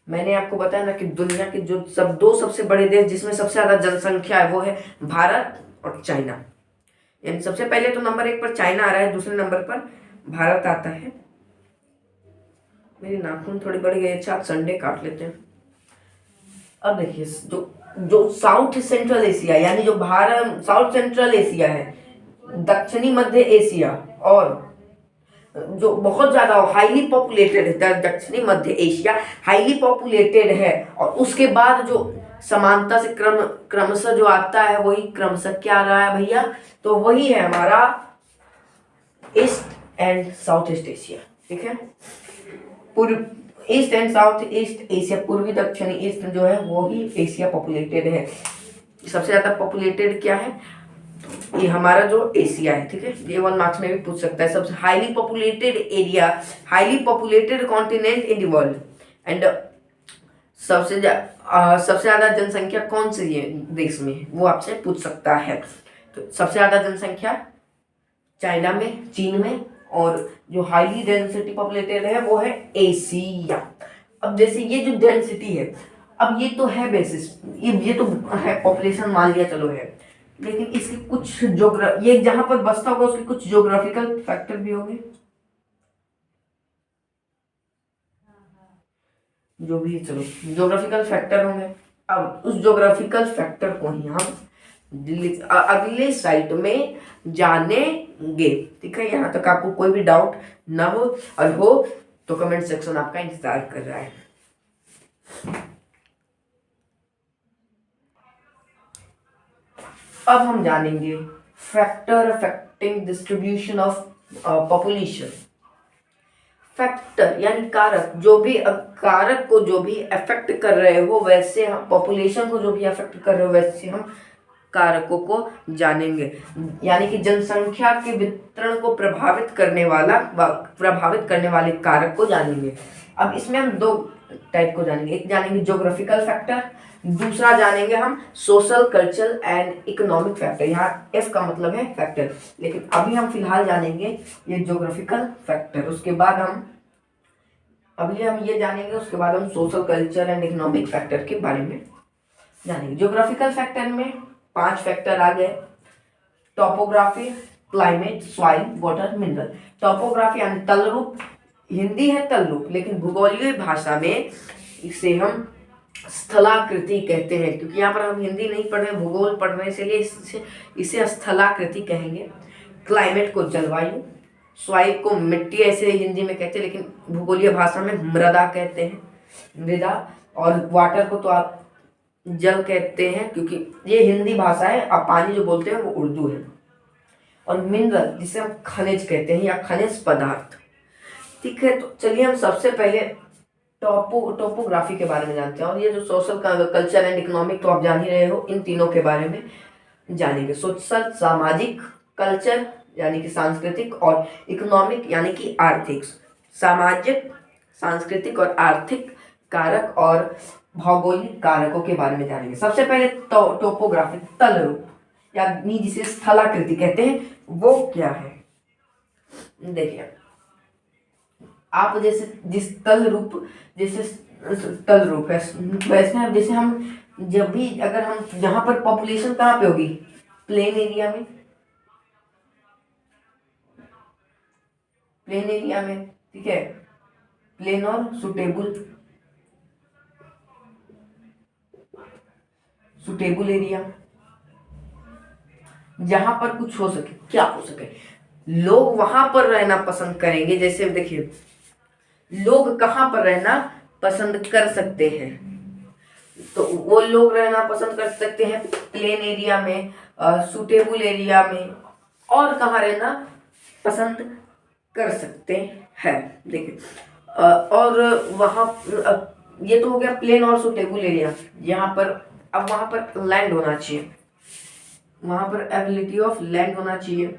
Speaker 1: मैंने आपको बताया ना कि दुनिया के जो दो सबसे बड़े देश जिसमें सबसे ज्यादा जनसंख्या है वो है भारत और चाइना। यानी सबसे पहले तो नंबर 1 पर चाइना आ रहा है, दूसरे नंबर पर भारत आता है। मेरी नाखून थोड़ी बढ़ गई, अच्छा आप संडे काट लेते हैं। अब देखिए, जो साउथ सेंट्रल एशिया, यानी जो भारत, साउथ सेंट्रल एशिया है, दक्षिणी मध्य एशिया, और जो बहुत ज्यादा हाईली पॉपुलेटेड है, दक्षिणी मध्य एशिया हाईली पॉपुलेटेड है, और उसके बाद जो समानता से क्रमशः जो आता है, वही क्रमशः क्या आ रहा है भैया, तो वही है हमारा east and south east Asia. ठीक है, पूर्व east and south east Asia, पूर्वी दक्षिणी ईस्ट जो है वो ही एशिया पॉपुलेटेड है। सबसे ज्यादा पॉपुलेटेड क्या है, ये हमारा जो एशिया है। ठीक है, ये 1 मार्क्स में भी पूछ सकता है। सबसे highly populated area, highly populated continent in the world, and सबसे ज्यादा जनसंख्या कौन से देश में है, वो आपसे पूछ सकता है। तो सबसे ज्यादा जनसंख्या चाइना में, चीन में, और जो हाईली डेंसिटी पॉपुलेटेड है वो है एशिया। अब जैसे ये जो डेंसिटी है, अब ये तो है बेसिस, ये तो है पॉपुलेशन, मान लिया चलो है, लेकिन इसके कुछ ये जहां पर बसता होगा उसके कुछ ज्योग्राफिकल फैक्टर भी होंगे, जो भी चलो ज्योग्राफिकल फैक्टर होंगे। अब उस ज्योग्राफिकल फैक्टर को ही हम अगले स्लाइड में जानेंगे। ठीक है, यहाँ तक आपको कोई भी डाउट ना हो, और हो तो कमेंट सेक्शन आपका इंतजार कर रहा है। अब हम जानेंगे factor affecting distribution of population. Factor यानी कारक, जो भी कारक को जो भी अफेक्ट कर रहे हो, वैसे हम पॉपुलेशन को जो भी अफेक्ट कर रहे हो, वैसे हम कारकों को जानेंगे। यानी कि जनसंख्या के वितरण को प्रभावित करने वाले कारक को जानेंगे। अब इसमें हम 2 टाइप को जानेंगे। एक जानेंगे ज्योग्राफिकल फैक्टर, दूसरा जानेंगे हम social, cultural and economic factor. यहाँ एफ का मतलब है फैक्टर, लेकिन अभी हम फिलहाल जानेंगे ये ज्योग्राफिकल फैक्टर। उसके बाद हम ये जानेंगे, उसके बाद हम social, culture and economic factor के बारे में जानेंगे। ज्योग्राफिकल फैक्टर में 5 फैक्टर आ गए: topography, climate, soil, water, mineral. Topography यानी तल रूप, हिंदी है तल रूप, लेकिन भूगोलीय भाषा में इसे हम स्थलाकृति कहते हैं, क्योंकि यहाँ पर हम हिंदी नहीं पढ़ रहे, भूगोल पढ़ रहे हैं, इसलिए इसे स्थलाकृति कहेंगे। क्लाइमेट को जलवायु, सॉइल को मिट्टी ऐसे हिंदी में कहते हैं, लेकिन भूगोलीय भाषा में मृदा कहते हैं, मृदा। और वाटर को तो आप जल कहते हैं, क्योंकि ये हिंदी भाषा है, आप पानी जो बोलते हैं वो उर्दू है। और मिनरल जिसे हम खनिज कहते हैं या खनिज पदार्थ। ठीक है, तो चलिए हम सबसे पहले टोपोग्राफी के बारे में जानते हैं। और ये जो सोशल, कल्चर एंड इकोनॉमिक तो आप जान ही रहे हो, इन तीनों के बारे में जानेंगे। सोशल सामाजिक, कल्चर यानी कि सांस्कृतिक, और इकोनॉमिक यानी कि आर्थिक। सामाजिक, सांस्कृतिक और आर्थिक कारक और भौगोलिक कारकों के बारे में जानेंगे। सबसे पहले टोपोग्राफी, तल रूप यानी जिसे स्थलाकृति कहते हैं, वो क्या है। देखिए, आप जैसे जिस तल रूप, जैसे तल रूप है वैसे, जैसे हम जब भी, अगर हम यहाँ पर पॉपुलेशन कहाँ पे होगी, प्लेन एरिया में, प्लेन एरिया में, ठीक है, प्लेन और सुटेबल एरिया, जहां पर कुछ हो सके, क्या हो सके, लोग वहां पर रहना पसंद करेंगे। जैसे देखिए, लोग कहाँ पर रहना पसंद कर सकते हैं, तो वो लोग रहना पसंद कर सकते हैं प्लेन एरिया में, सुटेबल एरिया में, और कहाँ रहना पसंद कर सकते हैं। देखिए, और वहाँ ये तो हो गया प्लेन और सुटेबल एरिया। यहाँ पर अब वहाँ पर लैंड होना चाहिए, वहाँ पर एबिलिटी ऑफ लैंड होना चाहिए।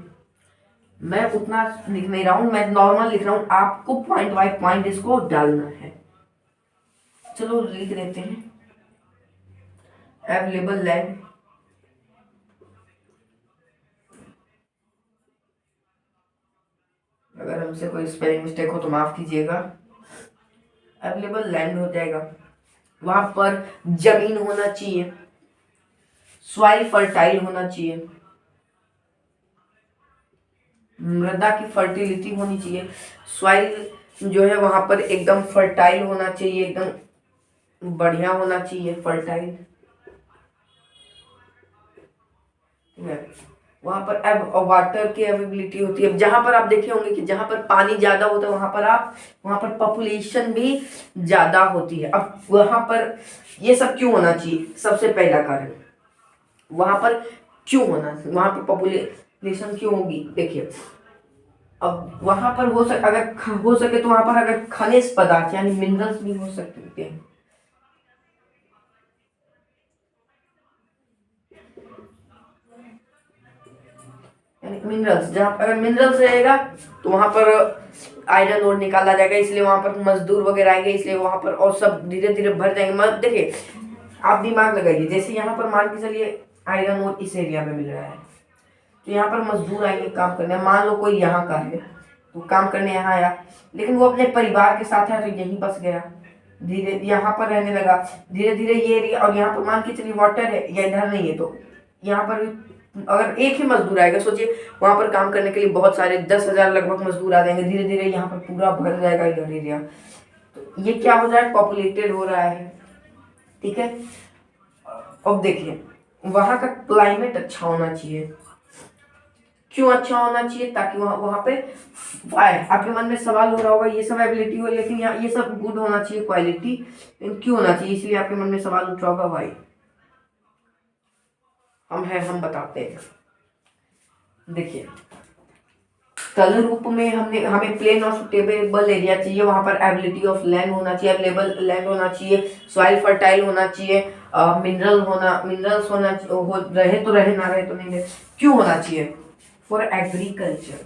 Speaker 1: मैं उतना लिख नहीं रहा हूँ, मैं नॉर्मल लिख रहा हूँ, आपको पॉइंट बाय पॉइंट इसको डालना है। चलो लिख देते हैं, अवेलेबल लैंड, अगर हमसे कोई स्पेलिंग मिस्टेक हो तो माफ कीजिएगा। अवेलेबल लैंड हो जाएगा, वहां पर जमीन होना चाहिए, सॉइल फर्टाइल होना चाहिए, मृदा की फर्टिलिटी होनी चाहिए, सॉइल जो है वहां पर एकदम फर्टाइल होना चाहिए, एकदम बढ़िया होना चाहिए, फर्टाइल। वहां पर अब वाटर की अवेलेबिलिटी होती है। जहां पर आप देखे होंगे कि जहां पर पानी ज्यादा होता है वहां पर पॉपुलेशन भी ज्यादा होती है। अब वहां पर ये सब क्यों होना चाहिए, सबसे पहला कारण वहां पर क्यों होना, वहां पर पॉपुलेशन क्यों होगी। देखिए, अब वहां पर अगर हो सके तो वहां पर अगर खनिज पदार्थ यानी मिनरल्स भी हो सकते हैं। मिनरल्स, जहाँ अगर मिनरल्स रहेगा तो वहां पर आयरन और निकाला जाएगा, इसलिए वहां पर मजदूर वगैरह आएंगे, इसलिए वहां पर और सब धीरे धीरे भर जाएंगे। देखिए, आप दिमाग लगाइए, जैसे यहाँ पर मान के चलिए आयरन और इस एरिया में मिल रहा है, तो यहाँ पर मजदूर आएंगे काम करने। मान लो कोई यहाँ का है तो काम करने यहाँ आया, लेकिन वो अपने परिवार के साथ है तो यहीं बस गया, धीरे यहाँ पर रहने लगा, धीरे धीरे ये एरिया। और यहाँ पर मान के चलिए वाटर है या इधर नहीं है, तो यहाँ पर भी अगर एक ही मजदूर आएगा, सोचिए वहां पर काम करने के लिए बहुत सारे 10,000 लगभग मजदूर आ जाएंगे, धीरे धीरे यहाँ पर पूरा भर जाएगा इधर एरिया। तो ये क्या हो जाए, पॉपुलेटेड हो रहा है। ठीक है, अब देखिए, वहां का क्लाइमेट अच्छा होना चाहिए। क्यों अच्छा होना चाहिए, ताकि वहां पे आपके मन में सवाल हो रहा होगा, ये सब एबिलिटी हो, लेकिन ये सब गुड होना चाहिए क्वालिटी, क्यों होना चाहिए, इसलिए आपके मन में सवाल उठ रहा होगा भाई। हम बताते हैं। देखिए, तल रूप में हमें प्लेन और सुटेबल एरिया चाहिए, वहां पर एबिलिटी ऑफ लैंड होना चाहिए, अवेलेबल लैंड होना चाहिए, सॉइल फर्टाइल होना चाहिए, मिनरल्स होना रहे तो रहे, ना रहे तो नहीं रहे। क्यों होना चाहिए, फॉर एग्रीकल्चर,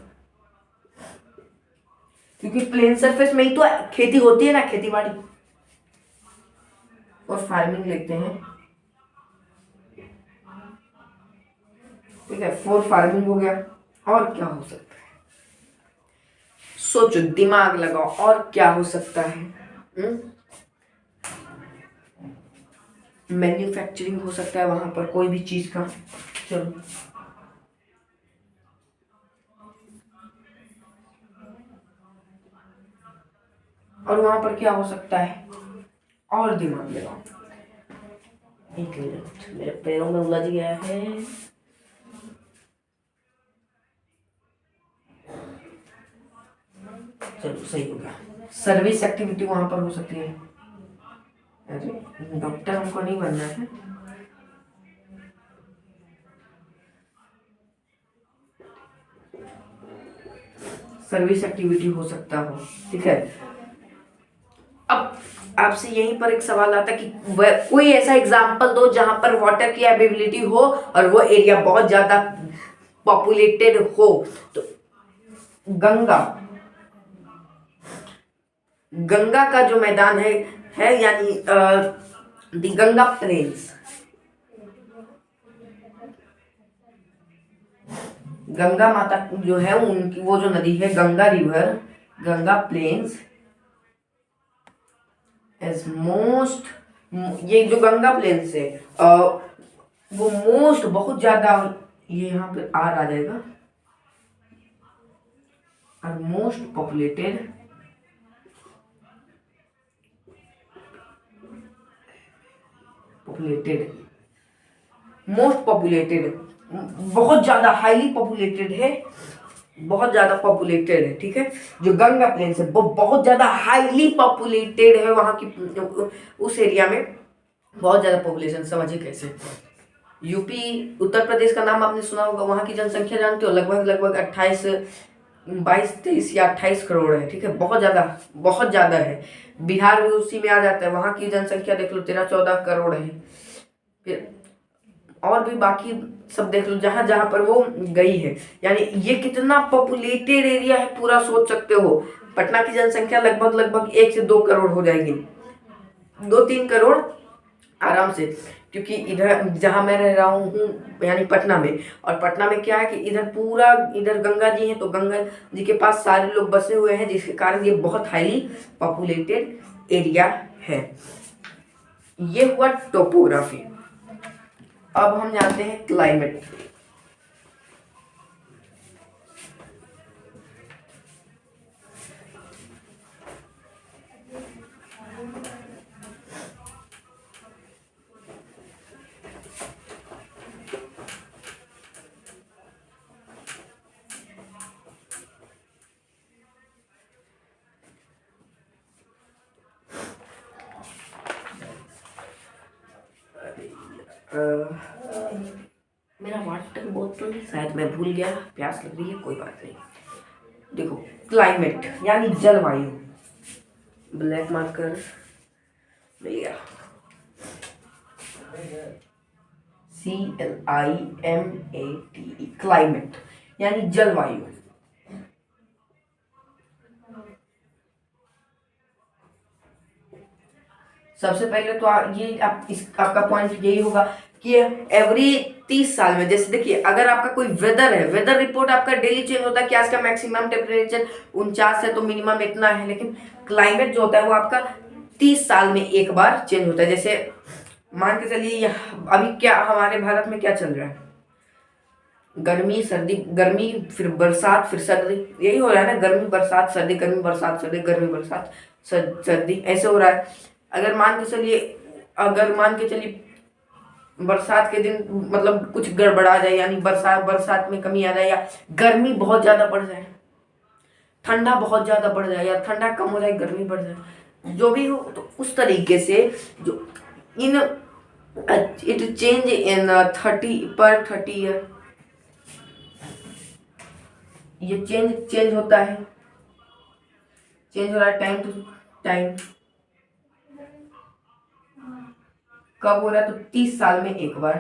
Speaker 1: क्योंकि प्लेन सरफेस में ही तो खेती होती है ना, खेती बाड़ी। और फार्मिंग लिखते हैं, ठीक है, फॉर फार्मिंग हो गया। और क्या हो सकता है, सोचो, दिमाग लगाओ, और क्या हो सकता है। मैन्युफैक्चरिंग हो सकता है वहां पर कोई भी चीज का। चलो, और वहां पर क्या हो सकता है, और दिमाग लगाओ। एक मिनट, मेरे पैरों में उलझ गया है। चलो, सही हो गया। सर्विस एक्टिविटी वहां पर हो सकती है। अरे, डॉक्टर हमको नहीं बनना है। सर्विस एक्टिविटी हो सकता हो, ठीक है। अब आपसे यहीं पर एक सवाल आता है कि कोई ऐसा एग्जाम्पल दो जहां पर वाटर की अवेलेबिलिटी हो और वो एरिया बहुत ज्यादा पॉपुलेटेड हो। तो गंगा, गंगा का जो मैदान है यानी दी गंगा प्लेन्स, गंगा माता जो है उनकी वो जो नदी है Ganga river, Ganga plains as most, ये जो गंगा प्लेन्स है वो मोस्ट बहुत ज्यादा, ये यहाँ पे आर आ जाएगा, और most populated, populated, most populated, बहुत ज्यादा हाईली पॉपुलेटेड है, बहुत ज्यादा पॉपुलेटेड है, ठीक है। जो गंगा प्लेन्स है वो बहुत ज्यादा हाईली पॉपुलेटेड है, वहां की उस एरिया में बहुत ज्यादा पॉपुलेशन। समझिए कैसे, यूपी, उत्तर प्रदेश का नाम आपने सुना होगा, वहां की जनसंख्या जानते हो, लगभग लगभग 28, 22, 23 या 28 करोड़ है, ठीक है। बहुत ज्यादा, बहुत ज्यादा है। बिहार भी उसी में आ जाता है, वहां की जनसंख्या देख लो 13-14 करोड़ है। फिर और भी बाकी सब देख लो, जहां जहां पर वो गई है, यानी ये कितना पॉपुलेटेड एरिया है पूरा सोच सकते हो। पटना की जनसंख्या लगभग लगभग 1 से 2 करोड़ हो जाएगी, 2-3 करोड़ आराम से, क्योंकि इधर जहां मैं रह रहा हूँ यानी पटना में, और पटना में क्या है कि इधर पूरा, इधर गंगा जी है तो गंगा जी के पास सारे लोग बसे हुए हैं, जिसके कारण ये बहुत हाईली पॉपुलेटेड एरिया है। ये हुआ टोपोग्राफी। अब हम जानते हैं क्लाइमेट। मेरा वाटर बोतल शायद मैं भूल गया, प्यास लग रही है, कोई बात नहीं। देखो, क्लाइमेट यानी जलवायु, ब्लैक मार्कर मिल गया, CLIMATE, क्लाइमेट यानी जलवायु। सबसे पहले तो ये आपका पॉइंट यही होगा कि एवरी 30 साल में, जैसे देखिए अगर आपका कोई वेदर है, वेदर रिपोर्ट आपका डेली चेंज होता है कि आज का मैक्सिमम टेम्परेचर 49 है तो मिनिमम इतना है, लेकिन क्लाइमेट जो होता है वो आपका 30 साल में एक बार चेंज होता है। जैसे मान के चलिए अभी क्या हमारे भारत में क्या चल रहा है, गर्मी सर्दी, गर्मी फिर बरसात फिर सर्दी, यही हो रहा है ना, गर्मी बरसात सर्दी, गर्मी बरसात सर्दी, गर्मी बरसात सर्दी, ऐसे हो रहा है। अगर मान के चलिए, अगर मान के चलिए बरसात के दिन मतलब कुछ गड़बड़ा जाए, यानी बरसात में कमी आ जाए, या गर्मी बहुत ज्यादा बढ़ जाए, ठंडा बहुत ज्यादा बढ़ जाए, या ठंडा कम हो जाए, गर्मी बढ़ जाए, जो भी हो, तो उस तरीके से जो in it change in 30 year, ये चेंज होता है, चेंज हो रहा है टाइम टू टाइम। कब हो रहा है, तो 30 साल में एक बार,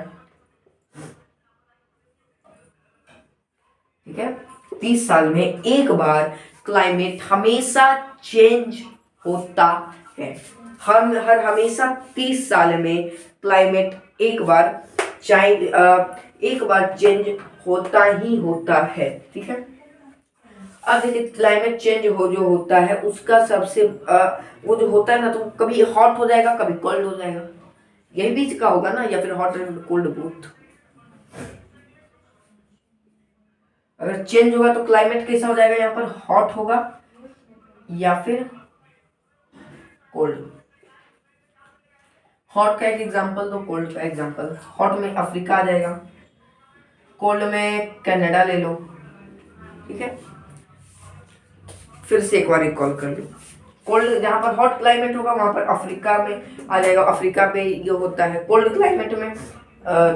Speaker 1: ठीक है। 30 साल में एक बार क्लाइमेट हमेशा चेंज होता है, हर हमेशा 30 साल में क्लाइमेट एक बार एक बार चेंज होता ही होता है, ठीक है। अब देखिए क्लाइमेट चेंज जो होता है उसका सबसे वो जो होता है ना, तो कभी हॉट हो जाएगा कभी कोल्ड हो जाएगा, यही बीच का होगा ना, या फिर हॉट एंड कोल्ड बोथ। अगर चेंज होगा तो क्लाइमेट कैसा हो जाएगा, यहाँ पर हॉट होगा या फिर कोल्ड। हॉट का एक एग्जांपल दो, कोल्ड का एग्जांपल। हॉट में अफ्रीका आ जाएगा, कोल्ड में कनाडा ले लो, ठीक है। फिर से एक बार एक कॉल कर लो। कोल्ड जहाँ पर हॉट क्लाइमेट होगा वहां पर अफ्रीका में आ जाएगा, अफ्रीका पे ये होता है कोल्ड क्लाइमेट में।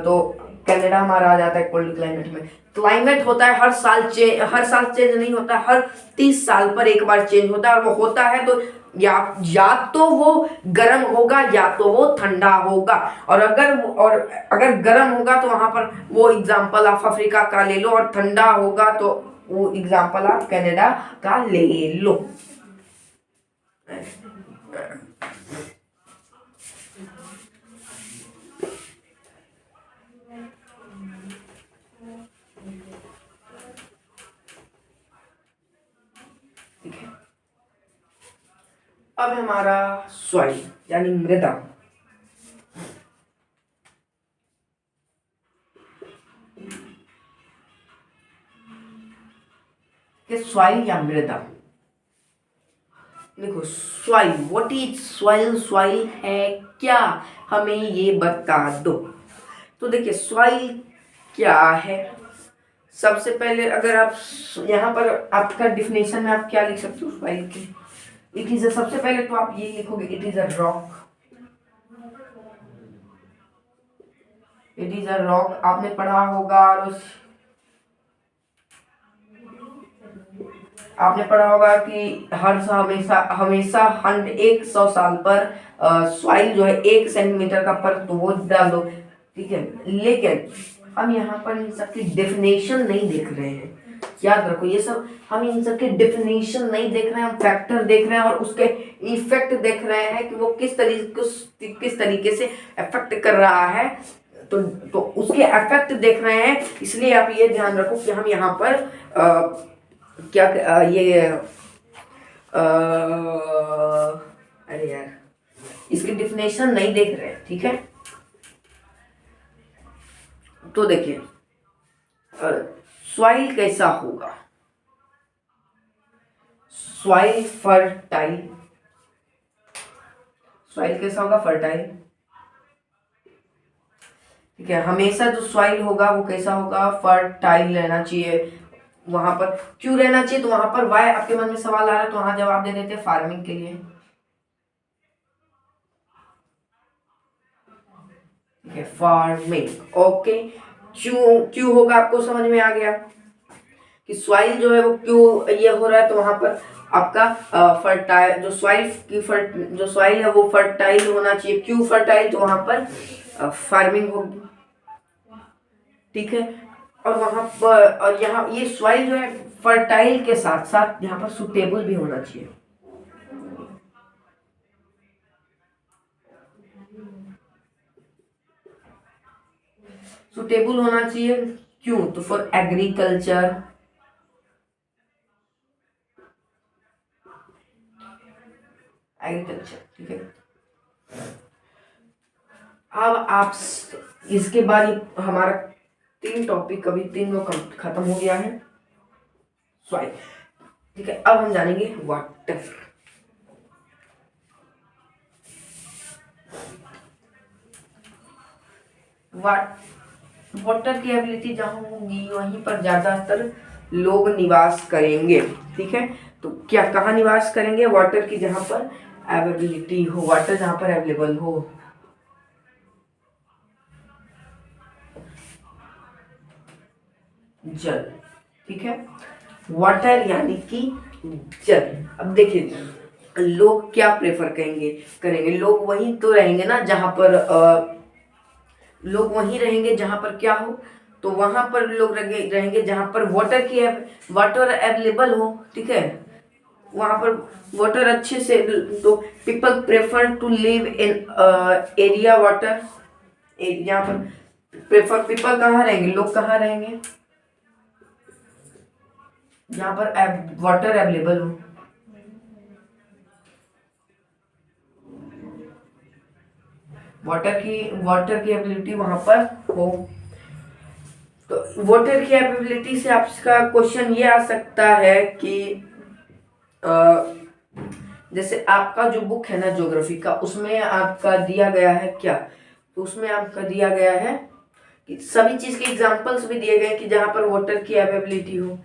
Speaker 1: तो कनाडा हमारा आ जाता है कोल्ड क्लाइमेट में। क्लाइमेट होता है हर साल चेंज नहीं होता, हर 30 साल पर एक बार चेंज होता है। और वो होता है तो या तो वो गर्म होगा या तो वो ठंडा होगा। और अगर गर्म होगा तो वहां पर वो एग्जांपल आप अफ्रीका का ले लो, और ठंडा होगा तो वो एग्जांपल आप कनाडा का ले लो। ठीक है, अब हमारा सॉइल यानी मृदा। सॉइल या मृदा, देखो soil, what is soil, soil है क्या, हमें ये बता दो। तो देखिए सॉइल क्या है, सबसे पहले अगर आप यहाँ पर आपका डिफिनेशन में आप क्या लिख सकते हो सॉइल के, इट इज सबसे पहले तो आप ये लिखोगे it is a rock. It is a rock आपने पढ़ा होगा, और आपने पढ़ा होगा कि हमेशा हमेशा 100 साल पर सॉइल जो है 1 सेंटीमीटर का पर तो वो डाल दो, ठीक है। लेकिन हम यहाँ पर इन सबकी डेफिनेशन नहीं देख रहे हैं, याद रखो ये सब हम इन सबके डेफिनेशन नहीं देख रहे हैं, हम फैक्टर देख रहे हैं और उसके इफेक्ट देख रहे हैं कि वो किस तरीके से इफेक्ट कर रहा है। तो उसके इफेक्ट देख रहे हैं, इसलिए आप ये ध्यान रखो कि हम यहाँ पर अरे यार इसकी डिफिनेशन नहीं देख रहे, ठीक है। तो देखिए सॉइल कैसा होगा, सॉइल फर्टाइल। सॉइल कैसा होगा, फर्टाइल, ठीक है। हमेशा जो सॉइल होगा वो कैसा होगा, फर्टाइल रहना चाहिए। वहां पर क्यों रहना चाहिए, तो वहां पर वाई आपके मन में सवाल आ रहा है तो वहां जवाब दे देते हैं फार्मिंग के लिए, ठीक है, फार्मिंग। ओके, क्यों क्यों होगा आपको समझ में आ गया कि सॉइल जो है वो क्यों ये हो रहा है, तो वहां पर आपका फर्टाइल जो सॉइल है वो फर्टाइल होना चाहिए। क्यों फर्टाइल, तो वहां पर फार्मिंग होगी, ठीक है। और वहां पर और यहाँ ये सॉइल जो है फर्टाइल के साथ साथ यहाँ पर सुटेबल भी होना चाहिए। सुटेबल होना चाहिए क्यों, तो फॉर एग्रीकल्चर, ठीक है। अब आप इसके बाद हमारा 3 टॉपिक अभी 3 खत्म हो गया है सॉइल, ठीक है। अब हम जानेंगे वाटर। वाटर की एबिलिटी जहाँ होगी वहीं पर ज्यादातर लोग निवास करेंगे, ठीक है। तो क्या कहाँ निवास करेंगे, वाटर की जहाँ पर अवेलेबिलिटी हो, वाटर जहाँ पर अवेलेबल हो। जल, ठीक है, वाटर यानी कि जल। अब देखिए लोग क्या प्रेफर करेंगे, लोग वहीं तो रहेंगे ना जहां पर लोग वहीं रहेंगे जहां पर क्या हो, तो वहां पर लोग रहेंगे जहां पर वाटर अवेलेबल हो, ठीक है। वहां पर वाटर अच्छे से, तो people prefer to live in area water, यहाँ पर प्रेफर पीपल कहाँ रहेंगे, लोग कहाँ रहेंगे, जहाँ पर वाटर अवेलेबल हो। वाटर की एबिलिटी वहां पर हो। तो वाटर की एबिलिटी से आपका क्वेश्चन ये आ सकता है कि अ, जैसे आपका जो बुक है ना ज्योग्राफी का, उसमें आपका दिया गया है क्या, तो उसमें आपका दिया गया है कि सभी चीज के एग्जांपल्स भी दिए गए कि जहां पर वाटर की अवेलेबिलिटी हो।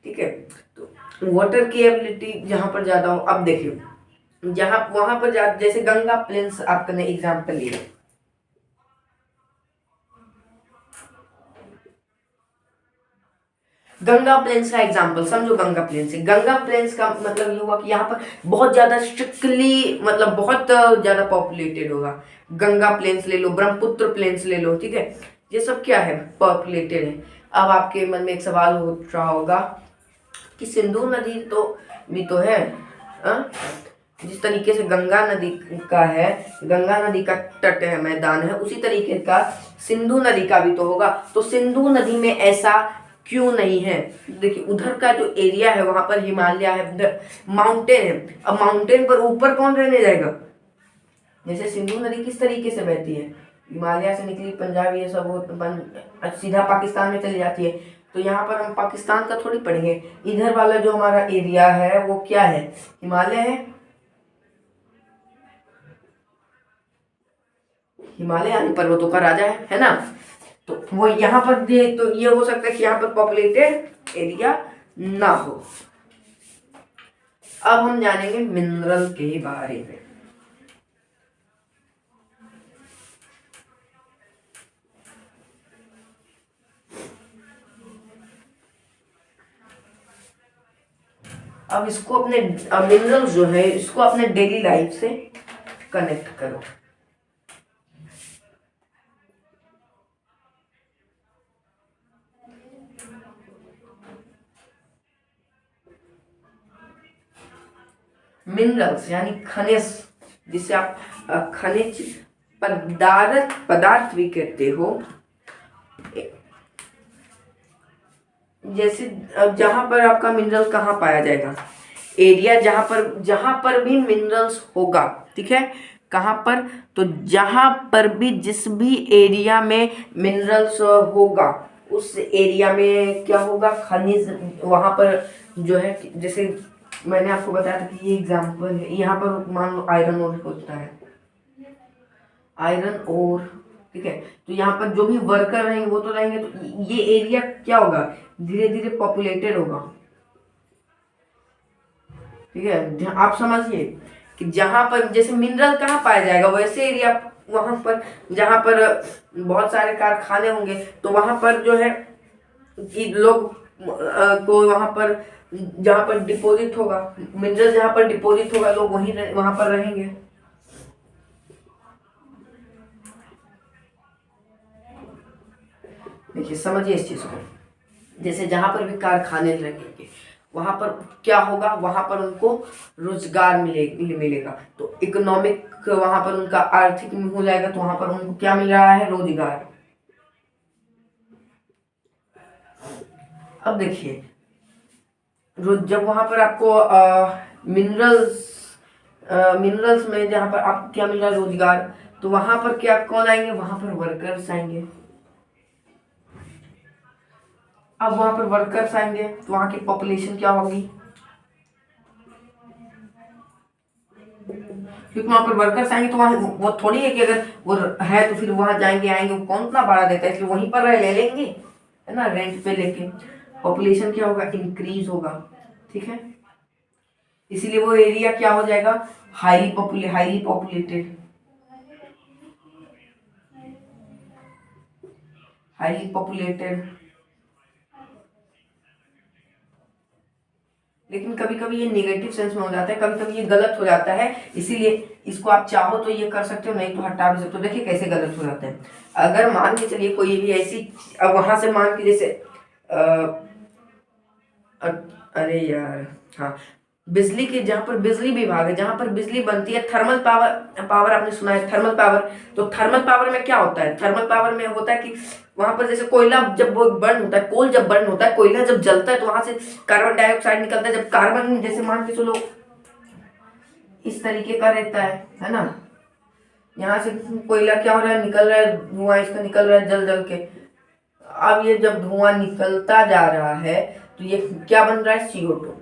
Speaker 1: ठीक है, तो वाटर की एबिलिटी जहां पर ज्यादा हो, अब देखिए जहां वहां पर जैसे गंगा प्लेन्स आपने एग्जाम्पल लिया, गंगा प्लेन्स का एग्जांपल समझो। गंगा प्लेन्स से, गंगा प्लेन्स का मतलब ये हुआ कि यहाँ पर बहुत ज्यादा स्ट्रिक्टली मतलब बहुत ज्यादा पॉपुलेटेड होगा। गंगा प्लेन्स ले लो, ब्रह्मपुत्र प्लेन्स ले लो, ठीक है, ये सब क्या है, पॉपुलेटेड है। अब आपके मन में एक सवाल हो रहा होगा कि सिंधु नदी तो भी तो है, हाँ? जिस तरीके से गंगा नदी का है, गंगा नदी का तट है, मैदान है, उसी तरीके का सिंधु नदी का भी तो होगा। तो सिंधु नदी में ऐसा क्यों नहीं है, देखिए उधर का जो एरिया है वहां पर हिमालय है, उधर माउंटेन है। अब माउंटेन पर ऊपर कौन रहने जाएगा, जैसे सिंधु नदी किस तरीके से बहती है, हिमालय से निकली, पंजाब ये सब सीधा पाकिस्तान में चली जाती है। तो यहाँ पर हम पाकिस्तान का थोड़ी पढ़ेंगे, इधर वाला जो हमारा एरिया है वो क्या है, हिमालय है। हिमालय यानी पर्वतों का राजा है ना। तो वो यहाँ पर दे, तो ये हो सकता है कि यहाँ पर पॉपुलेटेड एरिया ना हो। अब हम जानेंगे मिनरल के बारे में। अब इसको अपने मिनरल जो है इसको अपने डेली लाइफ से कनेक्ट करो। मिनरल्स यानी खनिज, जिसे आप खनिज पदार्थ भी कहते हो। जैसे जहां पर आपका मिनरल कहाँ पाया जाएगा, एरिया जहां पर भी मिनरल्स होगा, ठीक है, कहाँ पर, तो जहां पर भी जिस भी एरिया में मिनरल्स होगा उस एरिया में क्या होगा, खनिज वहां पर जो है। जैसे मैंने आपको बताया था कि ये एग्जांपल है, यहाँ पर मान लो आयरन ओर होता है, आयरन ओर, ठीक है, तो यहाँ पर जो भी वर्कर रहेंगे वो तो रहेंगे, तो ये एरिया क्या होगा, धीरे धीरे पॉपुलेटेड होगा। ठीक है, आप समझिए कि जहां पर जैसे मिनरल कहाँ पाया जाएगा, वैसे एरिया वहां पर जहां पर बहुत सारे कारखाने होंगे, तो वहां पर जो है कि लोग को वहां पर जहां पर डिपॉजिट होगा मिनरल, जहां पर डिपॉजिट होगा लोग वहीं वहां पर रहेंगे। देखिए समझिए इस चीज को, जैसे जहां पर भी कारखाने लगेंगे वहां पर क्या होगा, वहां पर उनको रोजगार मिलेगा, तो इकोनॉमिक वहां पर उनका आर्थिक हो जाएगा, तो वहां पर उनको क्या मिल रहा है, रोजगार। अब देखिए जब वहां पर आपको मिनरल्स मिनरल्स में जहां पर आपको क्या मिल रहा है, रोजगार, तो वहां पर क्या कौन आएंगे, वहां पर वर्कर्स आएंगे। अब वहां पर वर्कर्स आएंगे तो वहां की पॉपुलेशन क्या होगी, क्योंकि वहां पर वर्कर्स आएंगे तो वहां वो थोड़ी है कि अगर वो है तो फिर वहां जाएंगे आएंगे, वो कौन उतना भाड़ा देता है, इसलिए वहीं पर ले लेंगे, है ना, रेंट पे लेके। पॉपुलेशन क्या होगा, इंक्रीज होगा, ठीक है, इसीलिए वो एरिया क्या हो जाएगा, हाईली पॉपुलेटेड, हाईली पॉपुलेटेड। लेकिन कभी कभी ये नेगेटिव सेंस में हो जाता है, कभी कभी ये गलत हो जाता है, इसीलिए इसको आप चाहो तो ये कर सकते हो, नहीं तो हटा भी सकते हो। देखिए कैसे गलत हो जाता है, अगर मान के चलिए कोई भी ऐसी, अब वहां से मान के जैसे अ, अरे यार, हाँ, बिजली के, जहाँ पर बिजली विभाग है, जहाँ पर बिजली बनती है, थर्मल पावर, पावर आपने सुना है थर्मल पावर। तो थर्मल पावर में क्या होता है, थर्मल पावर में होता है कि वहां पर जैसे कोयला जब वो बर्न होता है, कोल जब बर्न होता है, कोयला जब जलता है तो वहां से कार्बन डाइऑक्साइड निकलता है। जब कार्बन, जैसे मान के चलो इस तरीके का रहता है ना, यहाँ से कोयला क्या हो रहा है, निकल रहा है धुआं, इसका निकल रहा है जल जल के। अब ये जब धुआं निकलता जा रहा है तो ये क्या बन रहा है, CO2,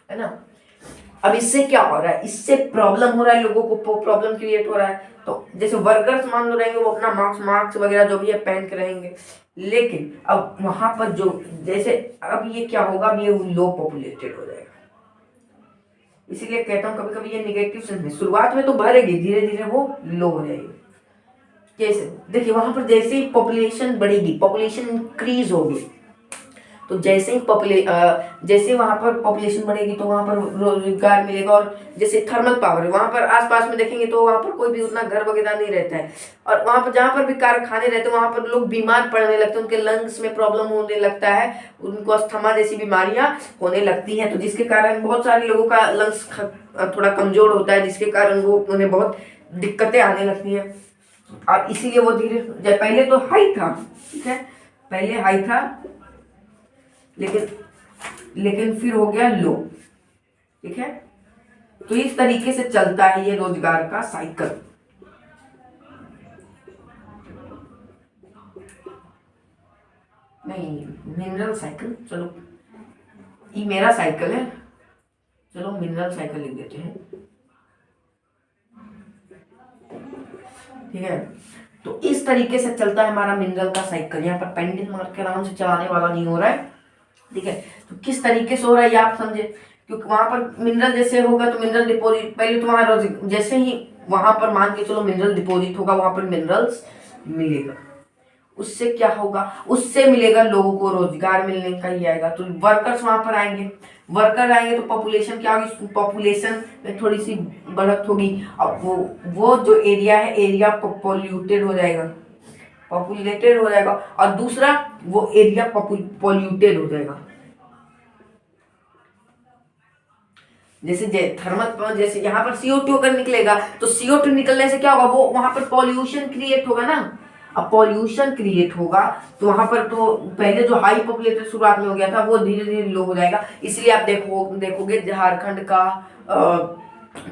Speaker 1: है ना। अब इससे क्या हो रहा है, इससे प्रॉब्लम हो रहा है, लोगों को प्रॉब्लम क्रिएट हो रहा है। तो जैसे वर्कर्स मान लो रहेंगे, वो अपना मास्क वगैरह जो भी है पहन के रहेंगे, लेकिन अब वहां पर जो, जैसे अब ये क्या होगा, अब ये लो पॉपुलेटेड हो जाएगा। इसीलिए कहता हूँ कभी कभी ये निगेटिव सेंस में, शुरुआत में तो भरेगी, धीरे धीरे वो लो हो जाएगी। कैसे, देखिए वहां पर जैसे ही पॉपुलेशन बढ़ेगी, पॉपुलेशन इंक्रीज होगी, तो जैसे ही जैसे वहां पर पॉपुलेशन बढ़ेगी तो वहां पर रोजगार मिलेगा। और जैसे थर्मल पावर, वहां पर आसपास में देखेंगे तो वहां पर कोई भी उतना घर वगैरह नहीं रहता है, और वहां पर जहां पर भी कारखाने रहते हैं वहां पर लोग बीमार पड़ने लगते हैं, उनके लंग्स में प्रॉब्लम होने लगता है, उनको अस्थमा जैसी बीमारियां होने लगती हैं। तो जिसके कारण बहुत सारे लोगों का लंग्स थोड़ा कमजोर होता है, जिसके कारण वो उन्हें बहुत दिक्कतें आने लगती है। और इसीलिए वो धीरे, पहले तो हाई था, ठीक है, पहले हाई था, लेकिन फिर हो गया लो, ठीक है। तो इस तरीके से चलता है ये रोजगार का साइकिल। नहीं, मिनरल साइकिल, चलो ये मेरा साइकिल है, चलो मिनरल साइकिल लिख देते हैं, ठीक है। तो इस तरीके से चलता है हमारा मिनरल का साइकिल। यहाँ पर पेंडिंग मार्क के नाम से चलाने वाला नहीं हो रहा है, ठीक है। तो किस तरीके से हो रहा है ये आप समझे, क्योंकि वहां पर मिनरल जैसे होगा तो मिनरल डिपॉजिट, पहले तो वहां जैसे ही वहां पर मान के चलो मिनरल डिपॉजिट होगा, वहां पर मिनरल्स मिलेगा, उससे क्या होगा, उससे मिलेगा लोगों को रोजगार मिलने का ही आएगा। तो वर्कर्स वहां पर आएंगे, वर्कर आएंगे तो पॉपुलेशन क्या होगी, पॉपुलेशन में थोड़ी सी बढ़त होगी। अब वो जो एरिया है, एरिया पॉल्यूटेड हो जाएगा, पॉपुलेटेड हो जाएगा, और दूसरा वो एरिया पॉल्यूटेड हो जाएगा। जैसे थर्मल, जैसे यहाँ पर CO2 अगर निकलेगा तो CO2 निकलने से क्या होगा, वो वहां पर पॉल्यूशन क्रिएट होगा ना। अब पॉल्यूशन क्रिएट होगा तो वहां पर तो पहले जो हाई पॉपुलेटेड शुरुआत में हो गया था वो धीरे धीरे लो हो जाएगा। इसलिए आप देखोगे झारखंड का,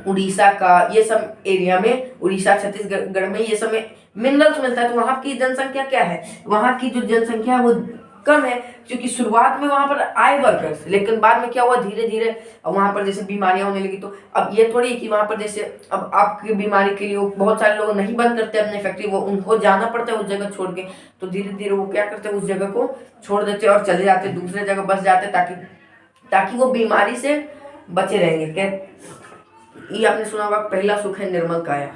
Speaker 1: उड़ीसा का, ये सब एरिया में, उड़ीसा छत्तीसगढ़ में ये सब में मिनरल्स मिलता है। तो वहां की जनसंख्या क्या है, वहां की जो जनसंख्या है वो कम है, क्योंकि शुरुआत में वहां पर आए वर्कर्स, लेकिन बाद में क्या हुआ, धीरे धीरे वहां पर जैसे बीमारियां होने लगी। तो अब ये थोड़ी कि वहां पर जैसे अब आपकी बीमारी के लिए बहुत सारे लोग नहीं बंद करते अपने फैक्ट्री, वो उनको जाना पड़ता है उस जगह छोड़ के। तो धीरे धीरे वो क्या करते हैं, उस जगह को छोड़ देते और चले जाते, दूसरे जगह बस जाते, ताकि वो बीमारी से बचे रहेंगे। क्या ये आपने सुना होगा, पहला सुख है निर्मल काया,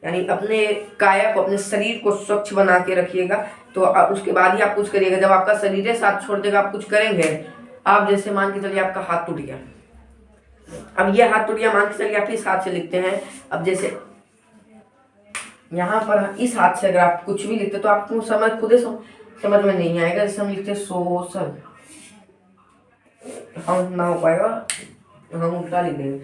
Speaker 1: यानी अपने काया को, अपने शरीर को स्वच्छ बना के रखिएगा, तो उसके बाद ही आप कुछ करिएगा। जब आपका शरीर साथ छोड़ देगा आप कुछ करेंगे। आप जैसे मान के चलिए आपका हाथ टूट गया, अब ये हाथ टूट गया, मान के चलिए आप इस हाथ से लिखते हैं। अब जैसे यहाँ पर इस हाथ से अगर आप कुछ भी लिखते तो आपको खुद ही समझ में नहीं आएगा। जैसे हम लिखते सोशल, हम ना हो पाएगा, हम उल्टा लिख देंगे,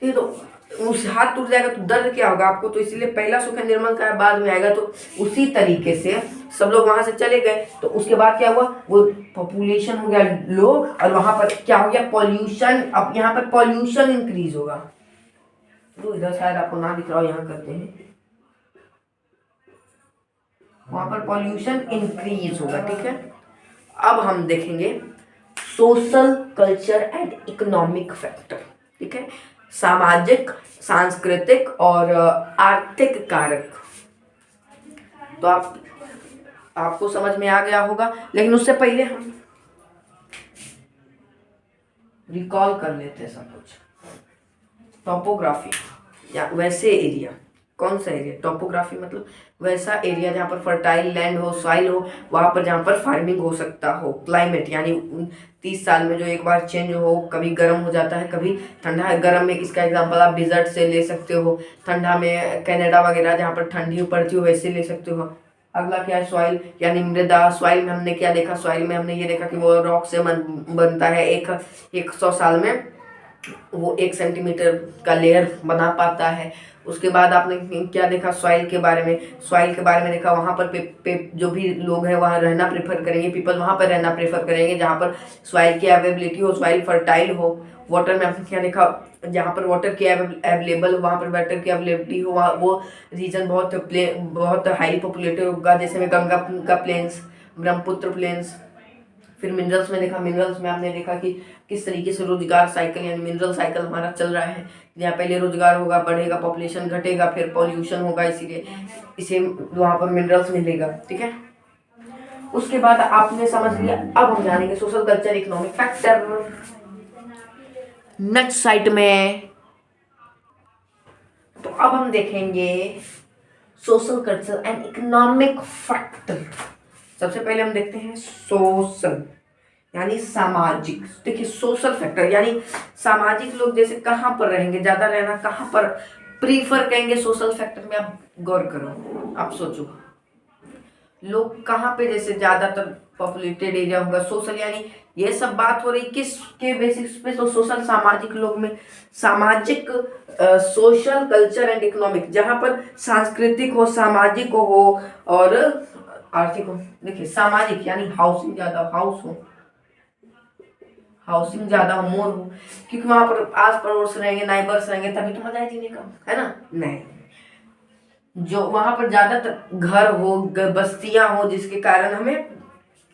Speaker 1: ठीक है। तो उस हाथ टूट जाएगा तो दर्द क्या होगा आपको, तो इसीलिए पहला सुख है निर्मल का बाद में आएगा। तो उसी तरीके से सब लोग वहां से चले गए, तो उसके बाद क्या हुआ, वो पॉपुलेशन हो गया लो, और वहां पर क्या हो गया, पॉल्यूशन। अब यहाँ पर पॉल्यूशन इंक्रीज होगा, तो इधर शायद आपको ना दिख रहा हो, यहाँ करते हैं, वहां पर पॉल्यूशन इंक्रीज होगा, ठीक है। अब हम देखेंगे social, culture and economic factor, ठीक है, सामाजिक, सांस्कृतिक और आर्थिक कारक। तो आपको समझ में आ गया होगा, लेकिन उससे पहले हम रिकॉल कर लेते हैं सब कुछ। टोपोग्राफी, या वैसे एरिया, कौन सा एरिया, टोपोग्राफी मतलब वैसा एरिया जहाँ पर फर्टाइल लैंड हो, सॉइल हो, वहाँ पर जहाँ पर फार्मिंग हो सकता हो। क्लाइमेट यानी 30 साल में जो एक बार चेंज हो, कभी गर्म हो जाता है, कभी ठंडा है। गर्म में इसका एग्जांपल आप डिजर्ट से ले सकते हो, ठंडा में कनाडा वगैरह जहाँ पर ठंडी पड़ती हो वैसे ले सकते हो। अगला क्या है, सॉइल यानी मृदा। सॉइल में हमने क्या देखा, सॉइल में हमने ये देखा कि वो रॉक से बनता है। 100 साल में वो 1 सेंटीमीटर का लेयर बना पाता है। उसके बाद आपने क्या देखा सॉइल के बारे में, सॉइल के बारे में देखा वहाँ पर जो भी लोग हैं वहाँ रहना प्रेफर करेंगे, पीपल वहाँ पर रहना प्रेफर करेंगे जहाँ पर सॉइल की अवेलेबिलिटी हो, सॉइल फर्टाइल हो। वाटर में आपने क्या देखा, जहाँ पर वाटर की अवेलेबल हो, वहाँ पर वाटर की अवेलेबिलिटी हो, वहाँ वो रीजन बहुत हाईली पॉपुलेटेड होगा, जैसे में गंगा का प्लेन्स, ब्रह्मपुत्र प्लेन्स। फिर मिनरल्स में देखा, मिनरल्स में आपने देखा कि किस तरीके से रोजगार साइकिल यानी मिनरल साइकिल हमारा चल रहा है, जहाँ पहले रोजगार होगा, बढ़ेगा, पॉपुलेशन घटेगा, फिर पॉल्यूशन होगा, इसीलिए इसे वहाँ पर मिनरल्स मिलेगा। ठीक है, उसके बाद आपने समझ लिया। अब हम जानेंगे social culture economic factor. Next site में तो अब हम देखेंगे social culture and economic factor. सबसे पहले हम देखते हैं सोशल यानी सामाजिक। देखिए सोशल फैक्टर यानी सामाजिक लोग जैसे कहाँ पर रहेंगे, ज्यादा रहना कहाँ पर प्रीफर करेंगे सोशल फैक्टर में। आप गौर करो, आप सोचो लोग कहाँ पे जैसे ज्यादातर पॉपुलेटेड एरिया होगा, सोशल यानी ये सब बात हो रही किसके बेसिस पे, तो सोशल सामाजिक लोग में सामाजिक सोशल कल्चर एंड इकोनॉमिक, जहाँ पर सांस्कृतिक हो, सामाजिक हो और आर्थिक हो। देखिए सामाजिक यानी हाउसिंग ज्यादा, हाउसिंग ज्यादा हो, मोर हो, क्योंकि वहां पर आस पड़ोस रहेंगे, नाइबर्स रहेंगे, तभी तो मजा है जीने का, है ना। नहीं, जो वहां पर ज्यादातर घर हो, बस्तियां हो, जिसके कारण हमें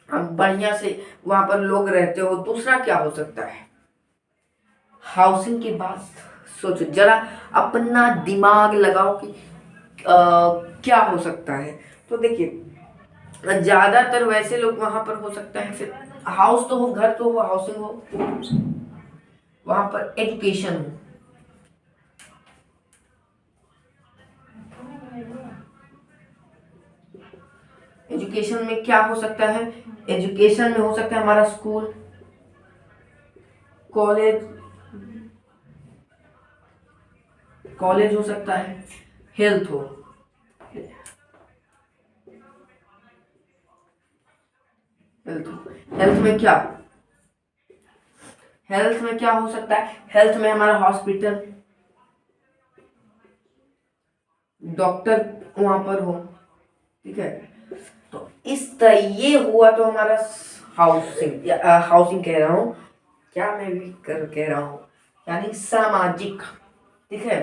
Speaker 1: बढ़िया से वहां पर लोग रहते हो। दूसरा क्या हो सकता है, हाउसिंग के बाद सोचो जरा, अपना दिमाग लगाओ कि क्या हो सकता है। तो देखिए ज्यादातर वैसे लोग वहां पर हो सकता है, फिर हाउस तो हो, घर तो हो, हाउसिंग हो, वहां पर एजुकेशन हो। एजुकेशन में क्या हो सकता है, एजुकेशन में हो सकता है हमारा स्कूल, कॉलेज, कॉलेज हो सकता है, हेल्थ हो, हेल्थ में क्या, हेल्थ में क्या हो सकता है, हेल्थ में हमारा हॉस्पिटल, डॉक्टर वहां पर हो। ठीक है, तो इस तरह ये हुआ तो हमारा हाउसिंग, हाउसिंग कह रहा हूँ, क्या मैं भी कह रहा हूँ, यानी सामाजिक। ठीक है,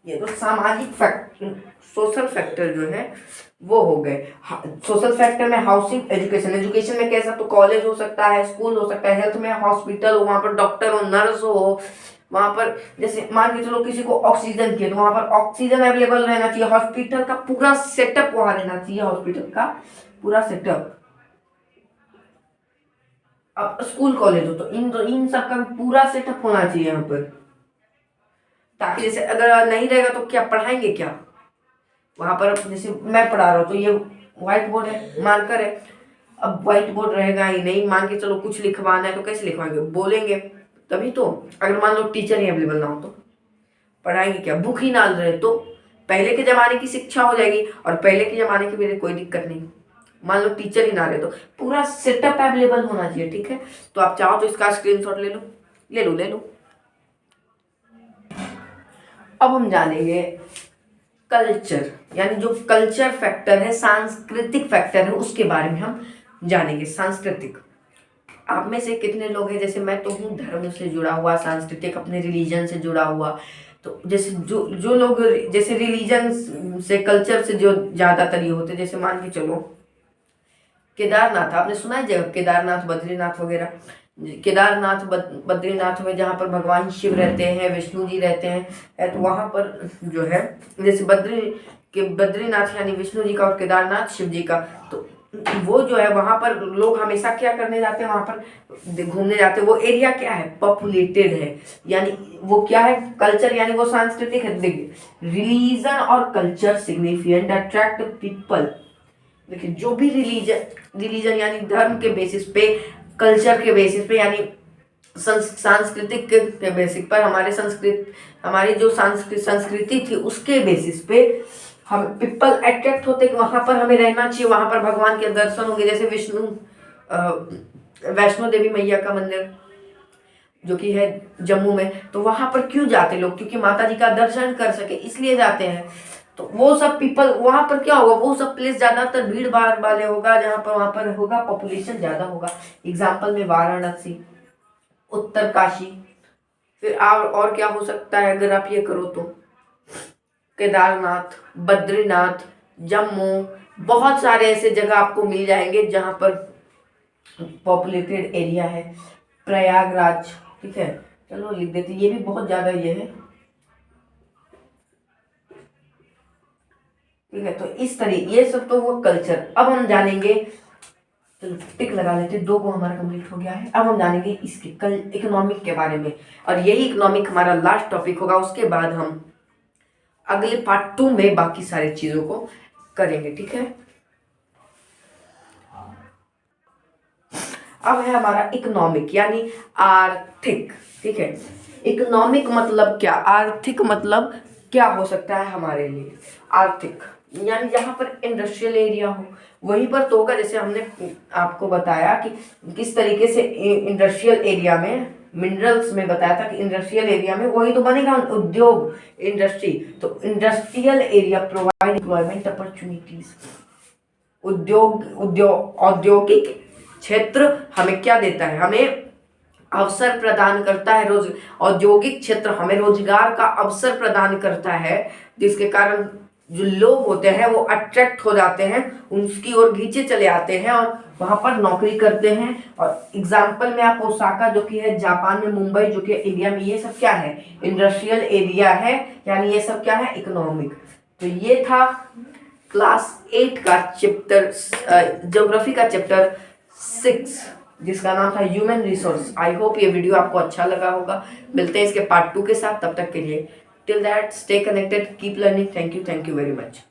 Speaker 1: ये तो सामाजिक फैक्टर, सोशल फैक्टर जो है वो हो गए। सोशल फैक्टर में हाउसिंग, एजुकेशन, एजुकेशन में कैसा, तो कॉलेज हो सकता है, स्कूल हो सकता है, हेल्थ में हॉस्पिटल हो, वहां पर डॉक्टर हो, नर्स हो, वहां पर जैसे मान के चलो किसी को ऑक्सीजन की, तो वहां पर ऑक्सीजन अवेलेबल रहना चाहिए, हॉस्पिटल का पूरा सेटअप वहां रहना चाहिए, हॉस्पिटल का पूरा सेटअप। अब स्कूल कॉलेज हो तो इन सब का पूरा सेटअप होना चाहिए यहाँ पर, ताकि जैसे अगर नहीं रहेगा तो क्या पढ़ाएंगे क्या वहां पर। जैसे मैं पढ़ा रहा हूँ तो ये व्हाइट बोर्ड है, मार्कर है, अब व्हाइट बोर्ड रहेगा ही नहीं, मान के चलो कुछ लिखवाना है तो कैसे लिखवाएंगे, बोलेंगे तभी तो। अगर मान लो टीचर ही अवेलेबल ना हो तो पढ़ाएंगे क्या, बुक ही ना रहे तो पहले के जमाने की शिक्षा हो जाएगी, और पहले के जमाने की मेरे कोई दिक्कत नहीं। मान लो टीचर ही ना रहे तो पूरा सेटअप अवेलेबल होना चाहिए। ठीक है, तो आप चाहो तो इसका स्क्रीनशॉट ले लो, ले लो, ले लो। अब हम जानेंगे कल्चर, यानी जो कल्चर फैक्टर है, सांस्कृतिक फैक्टर है, उसके बारे में हम जानेंगे। सांस्कृतिक, आप में से कितने लोग हैं, जैसे मैं तो हूँ धर्म से जुड़ा हुआ, सांस्कृतिक अपने रिलीजन से जुड़ा हुआ, तो जैसे जो जो लोग जैसे रिलीजन से, कल्चर से जो ज्यादातर ये होते, जैसे मान के चलो केदारनाथ, आपने सुना है जगह केदारनाथ, बद्रीनाथ वगैरह। केदारनाथ बद्रीनाथ में जहाँ पर भगवान शिव रहते हैं, विष्णु जी रहते हैं, तो वहाँ पर जो है जैसे बद्रीनाथ यानी विष्णु जी का और केदारनाथ शिव जी का, तो वो जो है वहाँ पर लोग हमेशा क्या करने जाते हैं, वहाँ पर घूमने जाते हैं। वो एरिया क्या है, पॉपुलेटेड है, यानी वो क्या है, कल्चर यानी वो सांस्कृतिक है। देखिए रिलीजन और कल्चर सिग्निफिकेंट अट्रैक्ट पीपल। देखिए जो भी रिलीजन यानी धर्म के बेसिस पे, कल्चर के बेसिस पे, यानी सांस्कृतिक के बेसिस पर, हमारी जो संस्कृति थी उसके बेसिस पे हम पीपल अट्रैक्ट होते कि वहां पर हमें रहना चाहिए, वहां पर भगवान के दर्शन होंगे। जैसे वैष्णो देवी मैया का मंदिर जो कि है जम्मू में, तो वहां पर क्यों जाते लोग? क्योंकि माता जी का दर्शन कर सके इसलिए जाते हैं। तो वो सब पीपल वहां पर क्या होगा, वो सब प्लेस ज्यादातर भीड़ भाड़ वाले होगा, जहां पर वहां पर होगा पॉपुलेशन ज्यादा होगा। एग्जाम्पल में वाराणसी, उत्तर काशी, फिर और क्या हो सकता है अगर आप ये करो तो केदारनाथ, बद्रीनाथ, जम्मू, बहुत सारे ऐसे जगह आपको मिल जाएंगे जहां पर पॉपुलेटेड एरिया है। प्रयागराज, ठीक है, चलो लिख देते, ये भी बहुत ज्यादा ये है, ठीक है। तो इस तरीके ये सब तो वो कल्चर। अब हम जानेंगे, चलो टिक लगा लेते, 2 को हमारा कंप्लीट हो गया है। अब हम जानेंगे इसके कल इकोनॉमिक के बारे में, और यही इकोनॉमिक हमारा लास्ट टॉपिक होगा। उसके बाद हम अगले पार्ट 2 में बाकी सारी चीजों को करेंगे, ठीक है। अब है हमारा इकोनॉमिक यानी आर्थिक, ठीक है। इकोनॉमिक मतलब क्या, आर्थिक मतलब क्या हो सकता है हमारे लिए। आर्थिक यानी जहां पर इंडस्ट्रियल एरिया हो वहीं पर तो होगा। जैसे हमने आपको बताया कि किस तरीके से इंडस्ट्रियल एरिया में, मिनरल्स में बताया था कि इंडस्ट्रियल एरिया में वही तो बनेगा उद्योग, इंडस्ट्री। तो industrial area provide employment opportunities. औद्योगिक क्षेत्र हमें क्या देता है, हमें अवसर प्रदान करता है। औद्योगिक क्षेत्र हमें रोजगार का अवसर प्रदान करता है, जिसके कारण जो लोग होते हैं वो अट्रैक्ट हो जाते हैं, उसकी ओर खींचे चले आते हैं और वहां पर नौकरी करते हैं। और एग्जाम्पल में आप ओसाका जो कि है जापान में, मुंबई जो कि इंडिया में, ये सब क्या है, इंडस्ट्रियल एरिया है, यानी ये सब क्या है, इकोनॉमिक। तो ये था क्लास 8 का चैप्टर, ज्योग्राफी का चैप्टर 6, जिसका नाम था ह्यूमन रिसोर्स। आई होप ये वीडियो आपको अच्छा लगा होगा। मिलते हैं इसके पार्ट 2 के साथ, तब तक के लिए till that stay connected, keep learning. Thank you very much.